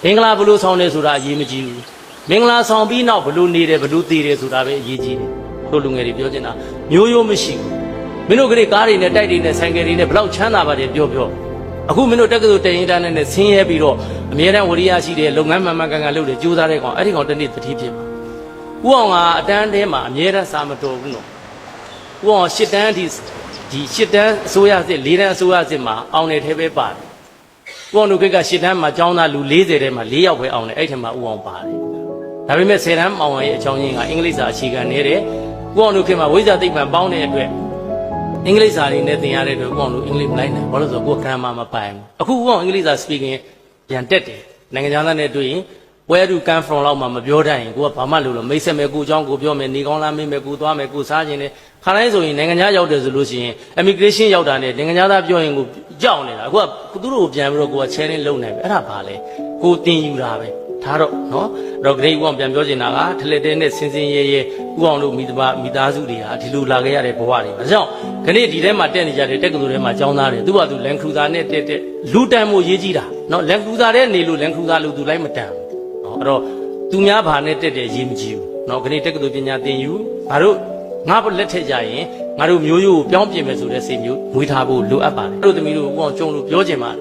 မင်္ဂလာဘလို့ဆောင်နေဆိုတာအရေးမကြီးဘူးမင်္ဂလာဆောင်ပြီးနောက်ဘလို့နေတယ်ဘလို့တည်တယ်ဆိုတာပဲအရေးကြီးတယ်တို့လူငယ်တွေပြောချင်တာမျိုးရိုးမရှိဘူးမင်းတို့ကလေးကားတွေနဲ့တိုက်တွေနဲ့ဆိုင်ကယ်တွေနဲ့ဘလောက်ချမ်းသာပါတယ်ပြောအခုမင်းတို့တက္ကသိုလ်တင်ရင်တန်းနဲ့ဆင်းရဲပြီးတော့အမြဲတမ်းဝရိယရှိတဲ့လုပ်ငန်းမှန်မှန်ကန်ကန်လုပ်တယ်ကြိုးစားတဲ့ကောင်အဲ့ဒီကောင်တနေ့တတိဖြစ်မှာဦးအောင်ကအတန်းထဲမှာအမြဲတမ်းစာမတော်ဘူးနော်ဦးအောင်၈တန်းအထိဒီ၈တန်းအစိုးရစစ်၄တန်းအစိုးရစစ်မှာအောင်နေသေးပဲပါတယ်ဦးအောင်တို့က၈တန်းမှာကျောင်းသားလူ40ထဲမှာ4ယောက်ပဲအောင်တယ်အဲ့ထက်မှာဦးအောင်ပါတယ်ဒါပေမဲ့10တန်းအောင်ရဲ့အကြောင်းရင်းကအင်္ဂလိပ်စာအခြေခံနေတယ်ဦးအောင်တို့ခင်မှာဝိဇ္ဇာသိပ္ပံပေါင်းတဲ့အတွက်အင်္ဂလိပ်စာတွေနဲ့သင်ရတဲ့အတွက်ဦးအောင်တို့အင်္ဂလိပ်မလိုက်နိုင်ဘာလို့ဆိုတော့ကိုယ်ကံမှာမပိုင်ဘူးအခုဦးအောင်အင်္ဂလိပ်စာ speaking ပြန်တက်တယ်နိုင်ငံခြားသားနဲ့တွေ့ရင် where to come from လောက်မှမပြောတတ်ရင်ကိုကဘာမှလို့မိတ်ဆက်မယ်ကိုเจ้าကိုပြောမယ်နေကောင်းလားမေးမယ်ကိုသွားမယ်ကိုစားခြင်းနဲ့ခါတိုင်းဆိုရင်နိုင်ငံခြားရောက်တယ်ဆိုလို့ရှိရင် immigration ရောက်တာနဲ့နိုင်ငံခြားသားပြောရင်ကိုကြောက်နေတာအခုကသူတို့ကိုပြန်ပြီးတော့ကိုက challenge လုပ်နိုင်ပြီအဲ့ဒါဘာလဲကိုတင်ယူတာပဲဒါတော့နော်အဲ့တော့ grade 1ပြန်ပြောချင်တာကထလက်တဲနဲ့စင်စင်ရဲရဲဥအောင်လို့မိသားစုတွေဟာဒီလိုလာခဲ့ရတဲ့ဘဝတွေဒါကြောင့်ခဏဒီထဲမှာတက်နေကြတဲ့တက္ကသိုလ်ထဲမှာကျောင်းသားတွေသူ့ဘာသူလန်ခရူဇာနဲ့တက်လူတန်မှုရေးကြီးတာနော်လန်ခရူဇာထဲနေလို့လန်ခရူဇာလို့သူလိုက်မတန်နော်အဲ့တော့သူများဘာနဲ့တက်တယ်ရေးမကြည့်ဘူးနော်ခဏတက္ကသိုလ်ပညာသင်ယူဘာလို့ငါ့ဘလက်ထက်ကြရင်ငါတို့မျိုးရိုးကိုပြောင်းပြင်မယ်ဆိုတဲ့စိတ်မျိုးမွေးထားဖို့လိုအပ်ပါတယ်တို့သမီးတို့ဥအောင်ကျုံလို့ပြောချင်ပါတယ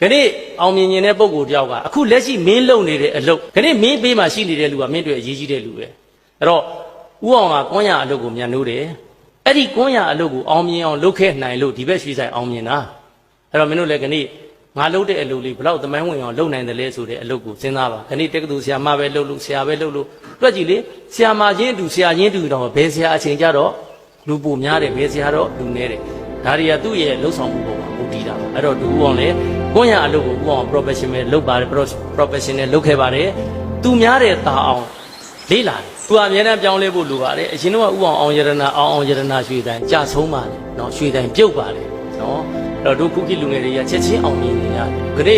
်ခဏအောင်မြင်တဲ့ပုံကိုတယောက်ကအခုလက်ရှိမင်းလုံနေတဲ့အလုပ်ခဏမင်းပေးမှရှိနေတဲ့လူကမင်းတို့အရေးကြီးတဲ့လူပဲအဲ့တော့ဥအောင်ကကွန်းရအလုပ်ကိုမြန်လို့တယ်အဲ့ဒီကွန်းရအလုပ်ကိုအောင်မြင်အောင်လုပ်ခဲ့နိုင်လို့ဒီဘက်ရွှေဆိုင်အောင်မြင်တာအဲ့တော့မင်းတို့လည်းခဏငါလုပ်တဲ့အလုပ်လေးဘလောက်သမိုင်းဝင်အောင်လုပ်နိုင်တယ်လဲဆိုတဲ့အလုပ်ကိုစဉ်းစားပါခဏတက္ကသိုလ်ဆရာမပဲလုပ်လို့ဆရာပဲလုပ်လို့တွက်ကြည့်လေဆရာမချင်းတူဆရာချင်းတူတော့ဘယ်ဆရာအချိန်ကြတော့လူပိုများတယ်ဘယ်ဆရာတော့လူနေတယ်ဒါတွေကသူ့ရဲ့လှုပ်ဆောင်မှုပုံမှာပုံတည်တာပါအဲ့တော့သူဥအောင်လေကွန်းရအလုပ်ကိုဥအောင် professional လုပ်ပါတယ် professional လုပ်ခဲ့ပါတယ်သူများတဲ့တာအောင်လေးလာတယ်သူအများနဲ့ပြောင်းလဲဖို့လိုပါတယ်အရင်တော့ဥအောင်ရတနာအောင်ရတနာရွှေတိုင်းကြာဆုံးပါတယ်နော်ရွှေတိုင်းပြုတ်ပါတယ်နော်အဲ့တော့တို့ခုခေတ်လူငယ်တွေကချက်ချင်းအောင်မြင်နေရတယ်ခဏ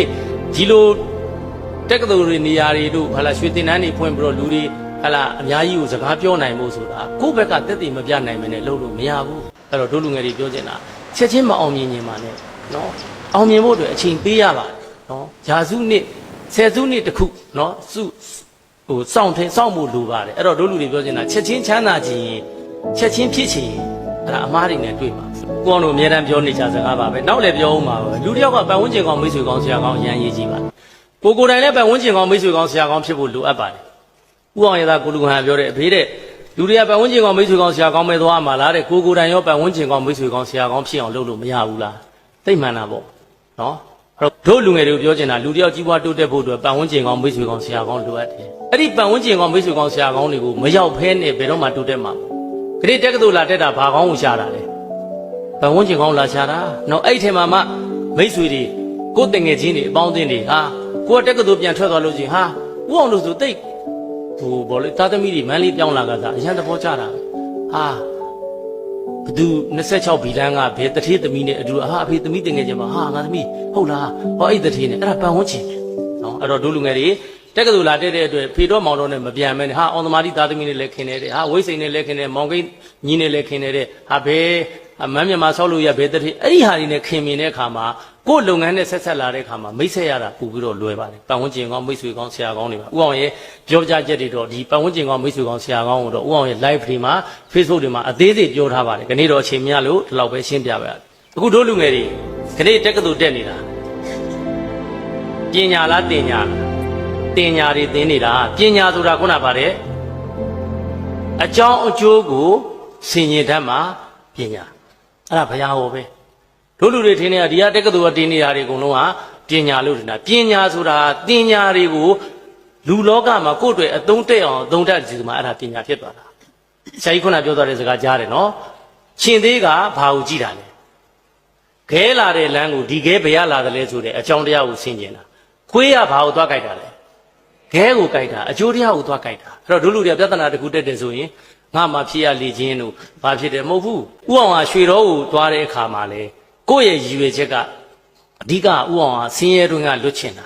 ဒီလိုတက္ကသိုလ်တွေနေရာတွေတို့ဟာလာရွှေတင်တန်းတွေဖွင့်ပြီးတော့လူတွေဟာလာအများကြီးကိုစကားပြောနိုင်ဖို့ဆိုတာကိုယ့်ဘက်ကတက်တည်မပြနိုင်မနဲ့လုပ်လို့မရဘူးအဲ့တော့တို့လူငယ်တွေပြောချင်တာချက်ချင်းမအောင်မြင်နေမှာနဲ့နော်အောင်မြင်ဖို့အတွက်အချိန်ပေးရပါတယ်နော်ယာစုနှစ်ဆယ်စုနှစ်တခုနော်စုဟိုစောင့်ဖို့လိုပါတယ်အဲ့တော့တို့လူတွေပြောချင်တာချက်ချင်းချမ်းသာခြင်းချက်ချင်းဖြစ်ခြင်းအဲ့ဒါအမားတွေနဲ့တွေ့ပါကိုအောင်တို့အများတန်းပြောနေကြစကားပါပဲနောက်လည်းပြောဦးမှာပဲလူတယောက်ကပတ်ဝန်းကျင်ကောင်းမိတ်ဆွေကောင်းဆရာကောင်းအရန်ရေးကြည့်ပါကိုယ်တိုင်လည်းပတ်ဝန်းကျင်ကောင်းမိတ်ဆွေကောင်းဆရာကောင်းဖြစ်ဖို့လိုအပ်ပါတယ်ဥအောင်ရသာကိုလူကဟန်ပြောတဲ့အဖေတဲ့လူတွေကပတ်ဝန်းကျင်ကောင်းမိတ်ဆွေကောင်းဆရာကောင်းပဲသွားမှာလားတဲ့ကိုယ်တိုင်ရောပတ်ဝန်းကျင်ကောင်းမိတ်ဆွေကောင်းဆရာကောင်းဖြစ်အောင်လုပ်လို့မရဘူးလားသိမှန်တာပေါ့နော်အဲ့တော့တို့လူငယ်တွေကိုပြောချင်တာလူတယောက်ကြီးပွားတိုးတက်ဖို့အတွက်ပတ်ဝန်းကျင်ကောင်းမိတ်ဆွေကောင်းဆရာကောင်းလိုအပ်တယ်အဲ့ဒီပတ်ဝန်းကျင်ကောင်းမိတ်ဆွေကောင်းဆရာကောင်းတွေကိုမရောက်ဖဲနဲ့ဘယ်တော့မှတိုးတက်မှာခရီးတက္ကသိုလ်လာတက်တာဘာကောင်းကိုရှာတာလဲပတ်ဝန်းကျင်ကောင်းလာရှာတာနော်အဲ့ထဲမှာမှမိတ်ဆွေတွေကိုတငယ်ချင်းတွေအပေါင်းအသင်းတွေဟာကိုကတက္ကသိုလ်ပြန်ထွက်သွားလို့ချင်းဟာဥအောင်လို့ဆိုတိတ်ဟိုဘောလေသားသမီးတွေမန်းလေးပြောင်းလာကြတာအရန်သဘောကျတာဟာဘသူ26ဘီလန်းကဘယ်တထေးသမီးနဲ့အတူဟာအဖေသမီးတငယ်ချင်းမှာဟာငါသမီးဟုတ်လားဟောအဲ့တထေးနဲ့အဲ့ဒါပတ်ဝန်းကျင်နော်အဲ့တော့ဒုလူငယ်တွေတက္ကသိုလ်လာတက်တဲ့အတွက်ဖေတော့မောင်တော့နဲ့မပြန်မဲနဲ့ဟာအောင်သမားတိသားသမီးနဲ့လည်းခင်နေတဲ့ဟာဝိစိန်နဲ့လည်းခင်နေမောင်ကိန်းညီနဲ့လည်းခင်နေတဲ့ဟာဘယ်မမ်းမြန်မာဆောက်လို့ရဘယ်တထေးအဲ့ဒီဟာတွေနဲ့ခင်မြင်တဲ့အခါမှာကိုယ်လုပ်ငန်းနဲ့ဆက်လာတဲ့အခါမှာမိတ်ဆက်ရတာပို့ပြီးတော့လွယ်ပါတယ်ပတ်ဝန်းကျင်ကောင်းမိတ်ဆွေကောင်းဆရာကောင်းတွေပါဥအောင်ရဲ့ပြောကြချက်တွေတော့ဒီပတ်ဝန်းကျင်ကောင်းမိတ်ဆွေကောင်းဆရာကောင်းကိုတော့ဥအောင်ရဲ့ live တွေမှာ Facebook တွေမှာအသေးစိတ်ပြောထားပါတယ်ခဏတော့အချိန်မရလို့ဒီလောက်ပဲရှင်းပြပါအခုတို့လူငယ်တွေခဏတက္ကသိုလ်တက်နေတာပညာလားတင်ညာတင်ညာတွေသင်နေတာပညာဆိုတာခုနပါတယ်အကြောင်းအကျိုးကိုဆင်ញင်တတ်မှာပညာအဲ့ဒါဘုရားဟောပဲတို့လူတွေထင်နေတာဒီကတက္ကသိုလ်ကတင်နေတာတွေအကုန်လုံးကပညာလို့ထင်တာပညာဆိုတာတင်ညာတွေကိုလူလောကမှာကိုယ့်အတွက်အသုံးတက်အောင်အသုံးတတ်စီမှာအဲ့ဒါပညာဖြစ်သွားတာဆရာကြီးခုနပြောသွားတဲ့စကားကြားတယ်နော်ရှင်သေးကဘာကိုကြည့်တာလဲခဲလာတဲ့လမ်းကိုဒီခဲဘယ်ရလာတယ်လဲဆိုတဲ့အကြောင်းတရားကိုဆင်ခြင်တာခွေးကဘာကိုသွားကြိုက်တာလဲခဲကိုကြိုက်တာအကျိုးတရားကိုသွားကြိုက်တာအဲ့တော့တို့လူတွေကပြဿနာတစ်ခုတက်တယ်ဆိုရင်ငါမှဖြစ်ရလေခြင်းတို့ဘာဖြစ်တယ်မဟုတ်ဘူးဥအောင်ကရွှေတော်ကိုသွားတဲ့အခါမှာလေကိုယ့်ရဲ့ရည်ရွယ်ချက်ကအဓိကဥအောင်ကဆင်းရဲတွင်းကလွတ်ချင်တာ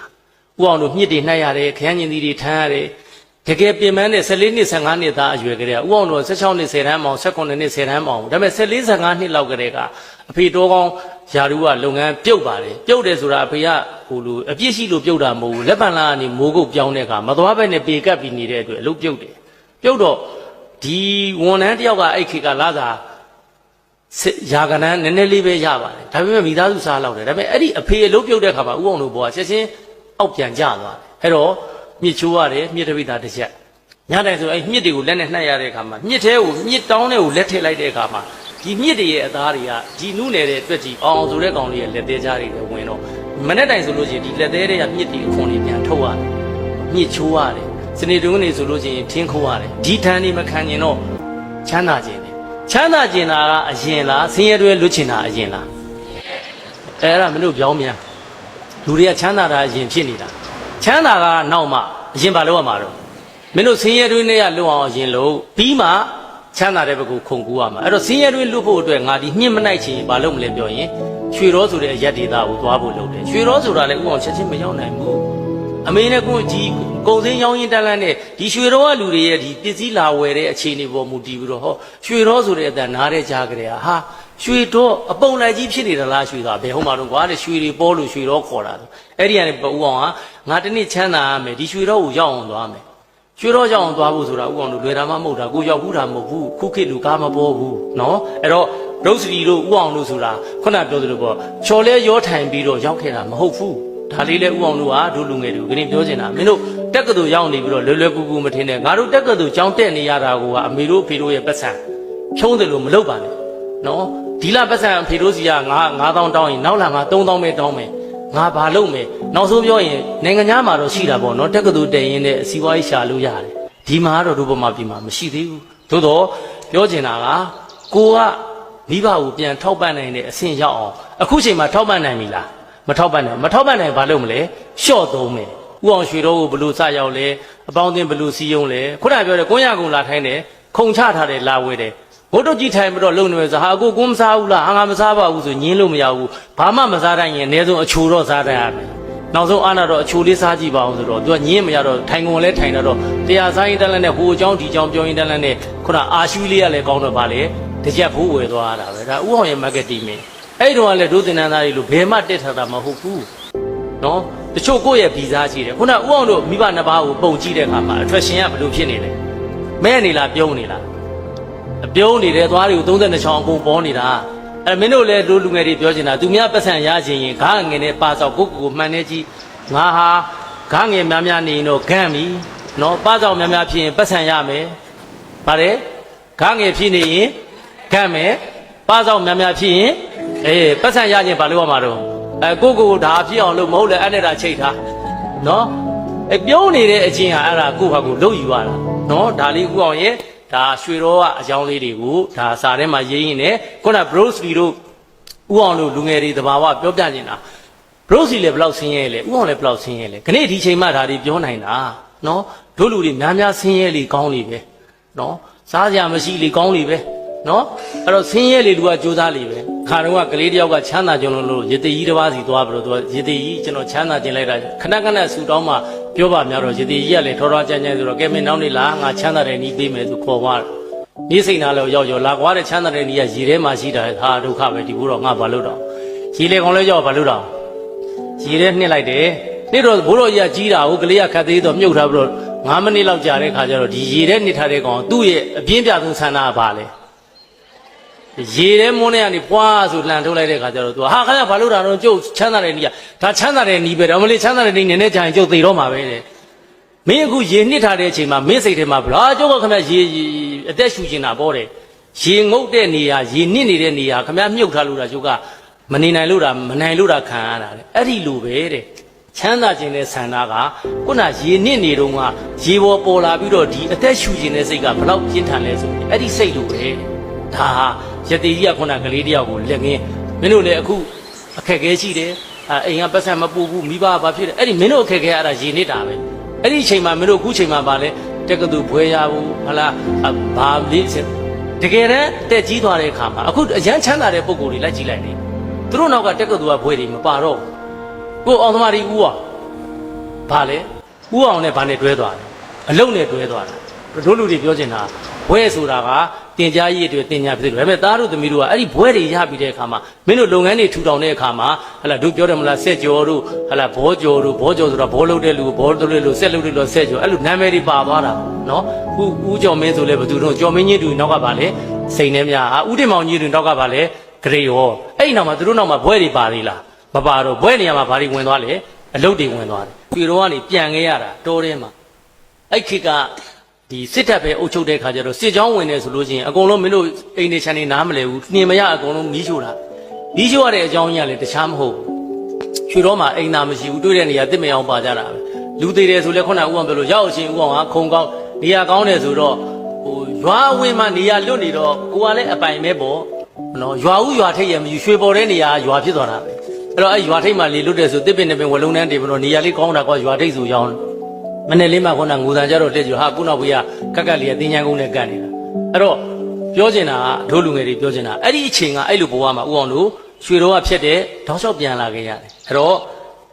ဥအောင်တို့မြစ်တွေနှိုက်ရတယ်ခရမ်းကျင်သီးတွေထမ်းရတယ် တကယ်ပြင်ပန်းတဲ့14နှစ်15နှစ်သားအရွယ်ကလေးကဥအောင်တို့16နှစ်10တန်းမောင်18နှစ်10တန်းမောင်ဒါပေမဲ့14 15နှစ်လောက်ကလေးကအဖေတော်ကောင်းယာရုကလုပ်ငန်းပြုတ်ပါတယ်ပြုတ်တယ်ဆိုတာအဖေကဟိုလိုအပြစ်ရှိလို့ပြုတ်တာမဟုတ်ဘူးလက်ပံလာကနေမိုးကုတ်ပြောင်းတဲ့အခါမသွားဘဲနဲ့ပေကပ်ပြီးနေတဲ့အတွက်အလုပ်ပြုတ်တယ်ပြုတ်တော့ဒီဝန်ထမ်းတယောက်ကအဲ့ခေတ်ကလာသာရာကနန်းနည်းနည်းလေးပဲရပါတယ်ဒါပေမဲ့မိသားစုစားလောက်တယ်ဒါပေမဲ့အဲ့ဒီအဖေအလုပ်ပြုတ်တဲ့အခါမှာဥအောင်တို့ဘောကချက်ချင်းအောက်ပြန်ကျသွားတယ်အဲ့တော့မြစ်ချိုးရတယ်မြစ်တပိသားတစ်ချက်ညတိုင်းဆိုအဲ့မြစ်တွေကိုလက်နဲ့နှက်ရတဲ့အခါမှာမြစ်ထဲကိုမြစ်တောင်းတဲ့ကိုလက်ထည့်လိုက်တဲ့အခါမှာဒီမြစ်တွေရဲ့အသားတွေကဒီနုနယ်တဲ့အတွက်ကြီးအောင်ဆိုတဲ့ကောင်လေးရဲ့လက်သေးကြားတွေဝင်တော့မနေ့တိုင်းဆိုလို့ရှိရင်ဒီလက်သေးတွေကမြစ်တွေအခွန်တွေပြန်ထုတ်ရတယ်မြစ်ချိုးရတယ်စနေတွင်းနေဆိုလို့ရှိရင်ထင်းခိုးရတယ်ဒီထန်းတွေမခံရင်တော့ချမ်းသာခြင်းတယ်ချမ်းသာခြင်းတာကအရင်လားဆင်းရဲတွေလွတ်ချင်တာအရင်လားအဲ့ဒါမင်းတို့ပြောင်းမြန်လူတွေကချမ်းသာတာအရင်ဖြစ်နေတာချမ်းသာကနောက်မှအရင်ဘာလုပ်ရမှာတော့မင်းတို့ဆင်းရဲတွင်းတွေကလွတ်အောင်အရင်လုပ်ပြီးမှချမ်းသာတဲ့ဘက်ကိုခုန်ကူးရမှာအဲ့တော့ဆင်းရဲတွင်းလွတ်ဖို့အတွက်ငါဒီညှင့်မနိုင်ချင်ဘာလုပ်မလဲပြောရင်ရွှေရောဆိုတဲ့အရက်ဒေတာကိုသွားဖို့လုပ်တယ်ရွှေရောဆိုတာလည်းဥအောင်ချက်ချင်းမရောက်နိုင်ဘူးအမေနဲ့ကိုကြီးကုံစင်းရောင်းရင်တက်လန့်နဲ့ဒီရွှေရောကလူတွေရဲ့ဒီပစ္စည်းလာဝယ်တဲ့အခြေအနေပေါ်မူတည်ပြီးတော့ဟောရွှေရောဆိုတဲ့အတန်နားတဲ့ကြားကြတဲ့ဟာရွှေတော့အပုံလိုက်ကြီးဖြစ်နေတာလားရွှေသားဘယ်ဟုတ်မှာတော့ကွာတဲ့ရွှေတွေပေါ်လို့ရွှေရောခေါ်တာအဲ့ဒီကနေပူအောင်ဟာငါတနေ့ချမ်းသာရမယ်ဒီရွှေရောကိုရောက်အောင်သွားမယ်ရွှေတော့ရောက်အောင်သွားဖို့ဆိုတာဥအောင်တို့လွယ်တာမှမဟုတ်တာကိုရောက်ဘူးတာမဟုတ်ဘူးခုခေတ်လူကားမပေါ်ဘူးနော်အဲ့တော့ဒုစရီတို့ဥအောင်တို့ဆိုတာခုနပြောသလိုပေါ့ချော်လဲရောထိုင်ပြီးတော့ရောက်ခဲ့တာမဟုတ်ဘူးဒါလေးလဲဥအောင်တို့ဟာတို့လူငယ်တွေကိုခင်းပြောချင်တာမင်းတို့တက်ကတူရောက်နေပြီးတော့လွယ်လွယ်ကူကူမထင်နဲ့ငါတို့တက်ကတူကြောင်းတက်နေရတာကအမေတို့ဖေတို့ရဲ့ပတ်စံဖြုံးတယ်လို့မလုပ်ပါနဲ့နော်ဒီလပတ်စံဖေတို့စီက9000တောင်းရင်နောက်လာငါ3000ပဲတောင်းမယ်ငါဘာလုပ်မယ်နောက်ဆုံးပြောရင်နိုင်ငံသားမှာတော့ရှိတာပေါ့နော်တက်ကတူတည်ရင်တဲ့အစီအပွားရေးရှာလို့ရတယ်ဒီမှာတော့တို့ဘက်မှာပြည်မှာမရှိသေးဘူးသို့တော့ပြောချင်တာကကိုကမိဘကိုပြန်ထောက်ပံ့နိုင်တဲ့အဆင့်ရောက်အောင်အခုချိန်မှာထောက်ပံ့နိုင်ပြီလားမထောက်ပံ့နိုင်ဘာလုပ်မလဲရှော့သုံးမယ်ဥအောင်ရွှေတော်ကိုဘလို့စရောက်လဲအပေါင်းအသင်းဘလို့စီးယုံလဲခုနပြောတဲ့ကွန်းရကုံလာထိုင်းတယ်ခုံချထားတယ်လာဝဲတယ်ဘုတ်တို့ကြည့်ထိုင်ပြီးတော့လုံနေမယ်ဆိုဟာကိုကွန်းမစားဘူးလားငါမစားပါဘူးဆိုညင်းလို့မရဘူးဘာမှမစားတိုင်းရင်အနည်းဆုံးအချိုတော့စားတတ်ရမယ်နောက်ဆုံးအာနာတော့အချိုလေးစားကြည့်ပါအောင်ဆိုတော့သူကညင်းမရတော့ထိုင်ကုန်လဲထိုင်တော့တရားစားရင်တန်းလန်းနဲ့ဟိုအကြောင်းဒီအကြောင်းပြောရင်တန်းလန်းနဲ့ခုနအာရှူလေးကလည်းကောင်းတော့ပါလေတကြက်ဖို့ဝယ်သွားတာပဲဒါဥအောင်ရဲ့ marketing မင်းအဲ့တော့လည်းဒုသင်္นานသားတွေလို့ဘယ်မှတက်ထားတာမဟုတ်ဘူးနော်တချို့ကိုယ့်ရဲ့ဗီဇာရှိတယ်ခုနဥအောင်တို့မိဘနှစ်ပါးကိုပုံကြည့်တဲ့အခါမှာ attraction ကဘယ်လိုဖြစ်နေလဲမဲနေလားပြုံးနေလားအပြုံးနေတဲ့သွားတွေကို32ချောင်းအကုန်ပေါ်နေတာအဲ့မင်းတို့လည်းတို့လူငယ်တွေပြောချင်တာသူများပတ်စံရခြင်းရင်ဂါငယ်နဲ့ပါဆောက်ကိုမှန်နေကြည့်ငါဟာဂါငယ်များများနေရင်တော့ဂန့်ပြီနော်ပါဆောက်များများဖြစ်ရင်ပတ်စံရမယ်ဗါတယ်ဂါငယ်ဖြစ်နေရင်ဂန့်မယ်ပါဆောက်များများဖြစ်ရင်ပတ်စံရခြင်းဘာလို့ရမှာတော့ကိုဒါဖြစ်အောင်လို့မဟုတ်လဲအဲ့နဲ့တာချိတ်ထားနော်ပြုံးနေတဲ့အချင်းဟာအဲ့ဒါကိုဟာကိုလုတ်ယူရတာနော်ဒါလေးဥအောင်ရဲ့ဒါရွှေရောကအကြောင်းလေးတွေကိုဒါစာထဲမှာရေးရင်းနဲ့ခုန Bruce Lee တို့ဥအောင်တို့လူငယ်တွေတဘာဝပြောပြနေတာ Bruce Lee လည်းဘယ်လောက်ဆင်းရဲလဲဥအောင်လည်းဘယ်လောက်ဆင်းရဲလဲခနေ့ဒီချိန်မှဒါတွေပြောနိုင်တာနော်တို့လူတွေများများဆင်းရဲလေကောင်းလေပဲနော်စားစရာမရှိလေကောင်းလေပဲနော်အဲ့တော့ဆင်းရဲလေလူကကြိုးစားလေပဲခါတော့ကလေးတယောက်ကချမ်းသာကြုံလို့ရတေကြီးတစ်ပါးစီသွားပြီးတော့သူကရတေကြီးကျွန်တော်ချမ်းသာခြင်းလိုက်တာခဏဆူတောင်းမှပြောပါများတော့ရတေကြီးကလည်းထောကြမ်းဆိုတော့ကဲမင်းနောက်နေလားငါချမ်းသာတဲ့နီးပေးမယ်သူခေါ်သွားနေစိတ်နာလို့ရောက်လာကွာတဲ့ချမ်းသာတဲ့နီးကရေထဲမှာရှိတာဟာဒုက္ခပဲဒီဘိုးတော့ငါဘာလို့တော့ရေလေကောင်လဲရောက်ဘာလို့တော့ရေထဲနှစ်လိုက်တယ်နေ့တော့ဘိုးတော်ကြီးကကြီးတာကိုကလေးကခတ်သေးတော့မြုပ်ထားပြီးတော့9မိနစ်လောက်ကြာတဲ့ခါကျတော့ဒီရေထဲနှစ်ထားတဲ့ကောင်သူ့ရဲ့အပြင်းပြဆုံးဆန္ဒကဘာလဲရေထဲမွန်းနေကနေပွားဆိုလှန်ထုတ်လိုက်တဲ့ခါကျတော့သူဟာခါကဘာလို့တာတော့ကျုပ်ချမ်းသာတဲ့နီးကဒါချမ်းသာတဲ့နီးပဲတော့မလေးချမ်းသာတဲ့နီးနည်းနည်းကြာရင်ကျုပ်သေတော့မှာပဲတဲ့မင်းအခုရေနှစ်ထားတဲ့အချိန်မှာမင်းစိတ်ထဲမှာဗလားကျုပ်ကခင်ဗျရေအသက်ရှူနေတာပေါ့တဲ့ရေငုတ်တဲ့နေရာရေနှစ်နေတဲ့နေရာခင်ဗျမြုပ်ထားလို့တာကျုပ်ကမနေနိုင်လို့တာမနိုင်လို့တာခံရတာတဲ့အဲ့ဒီလိုပဲတဲ့ချမ်းသာခြင်းတဲ့ဆန္ဒကခုနရေနှစ်နေတော့ကရေပေါ်ပေါ်လာပြီးတော့ဒီအသက်ရှူခြင်းတဲ့စိတ်ကဘလောက်ပြင်းထန်လဲဆိုအဲ့ဒီစိတ်လိုပဲဒါရတေကြီးကခုနကလေးတယောက်ကိုလက်ငင်းမင်းတို့လည်းအခုအခက်အခဲရှိတယ်အိမ်ကပတ်စံမပူဘူးမိဘကဘာဖြစ်လဲအဲ့ဒီမင်းတို့အခက်အခဲအဲ့ဒါရေနေတာပဲအဲ့ဒီချိန်မှာမင်းတို့အခုချိန်မှာပါလဲတက်ကတူဘွဲရဘူးဟလားဘာလေးတကယ်တမ်းတက်ကြီးသွားတဲ့အခါမှာအခုအရန်ချမ်းသာတဲ့ပုံကိုယ်တွေလိုက်ကြည့်လိုက်နေသူတို့နောက်ကတက်ကတူကဘွဲတွေမပါတော့ဘူးကိုအောင်သမားကြီးဦးอ่ะဘာလဲဦးအောင်နဲ့ဘာနဲ့တွဲသွားလဲ အလုံးနဲ့တွဲသွားတာတို့လူတွေပြောချင်တာဘွဲဆိုတာကတင်ကြားရေးတွေတင်ညာဖြစ်တယ်ဒါပေမဲ့သားတို့သမီးတို့ကအဲ့ဒီဘွဲတွေရပြီးတဲ့အခါမှာမင်းတို့လုပ်ငန်းတွေထူထောင်တဲ့အခါမှာဟလာတို့ပြောတယ်မလားဆက်ကျော်တို့ဟလာဘောကျော်တို့ဘောကျော်ဆိုတာဘောလုပ်တဲ့လူဘောလုပ်တဲ့လူဆက်လုပ်တဲ့လူဆက်ကျော်အဲ့လိုနာမည်တွေပါသွားတာနော်ဦးကျော်မင်းဆိုလဲဘသူတို့ကျော်မင်းကြီးတူနောက်ကပါလေစိန်နေများဦးတင်မောင်ကြီးတူနောက်ကပါလေဂရေရောအဲ့ဒီနောက်မှာသူတို့နောက်မှာဘွဲတွေပါသေးလားမပါတော့ဘွဲနေရာမှာဘာတွေဝင်သွားလဲအလုတ်တွေဝင်သွားတယ်ပြည်တော်ကနေပြန်ခဲ့ရတာတောထဲမှာအဲ့ခေတ်ကဒီစစ်တပ်ပဲအုပ်ချုပ်တဲ့ခါကျတော့စစ်ကြောင်းဝင်နေဆိုလို့ရှိရင်အကုန်လုံးမင်းတို့အိမ်နေချန်နေနားမလဲဘူးနှင်မရအကုန်လုံးမီးရှို့တာမီးရှို့ရတဲ့အကြောင်းကြီးကလည်းတခြားမဟုတ်ရွှေတော်မှာအိမ်သာမရှိဘူးတွေ့တဲ့နေရာတစ်မအောင်ပါကြတာပဲလူသေးတယ်ဆိုလဲခုနကဦးအောင်ပြောလို့ရောက်ချင်းဦးအောင်ကခုံကောင်းနေရာကောင်းတယ်ဆိုတော့ဟိုရွာဝင်မှာနေရာလွတ်နေတော့ကိုကလည်းအပိုင်ပဲပေါ့နော်ရွာဦးရွာထိပ်ရမယူရွှေပေါ်တဲ့နေရာရွာဖြစ်သွားတာပဲအဲ့တော့အဲ့ရွာထိပ်မှာလေလွတ်တယ်ဆိုတစ်ပင်တစ်ပင်ဝလုံးတန်းတည်ပြီးတော့နေရာလေးကောင်းတာကွာရွာထိပ်ဆိုရောင်းမနေ့လေးမှခုနငိုတန်ကြတော့လက်ကြဟာခုနောက်ဘေးကကက်လေးကတင်းချမ်းကုန်းနဲ့ကတ်နေတာအဲ့တော့ပြောချင်တာကတို့လူငယ်တွေပြောချင်တာအဲ့ဒီအချိန်ကအဲ့လိုဘဝမှာဥအောင်တို့ရွှေတော်ကဖြစ်တဲ့တောက်လျှောက်ပြန်လာခဲ့ရတယ်အဲ့တော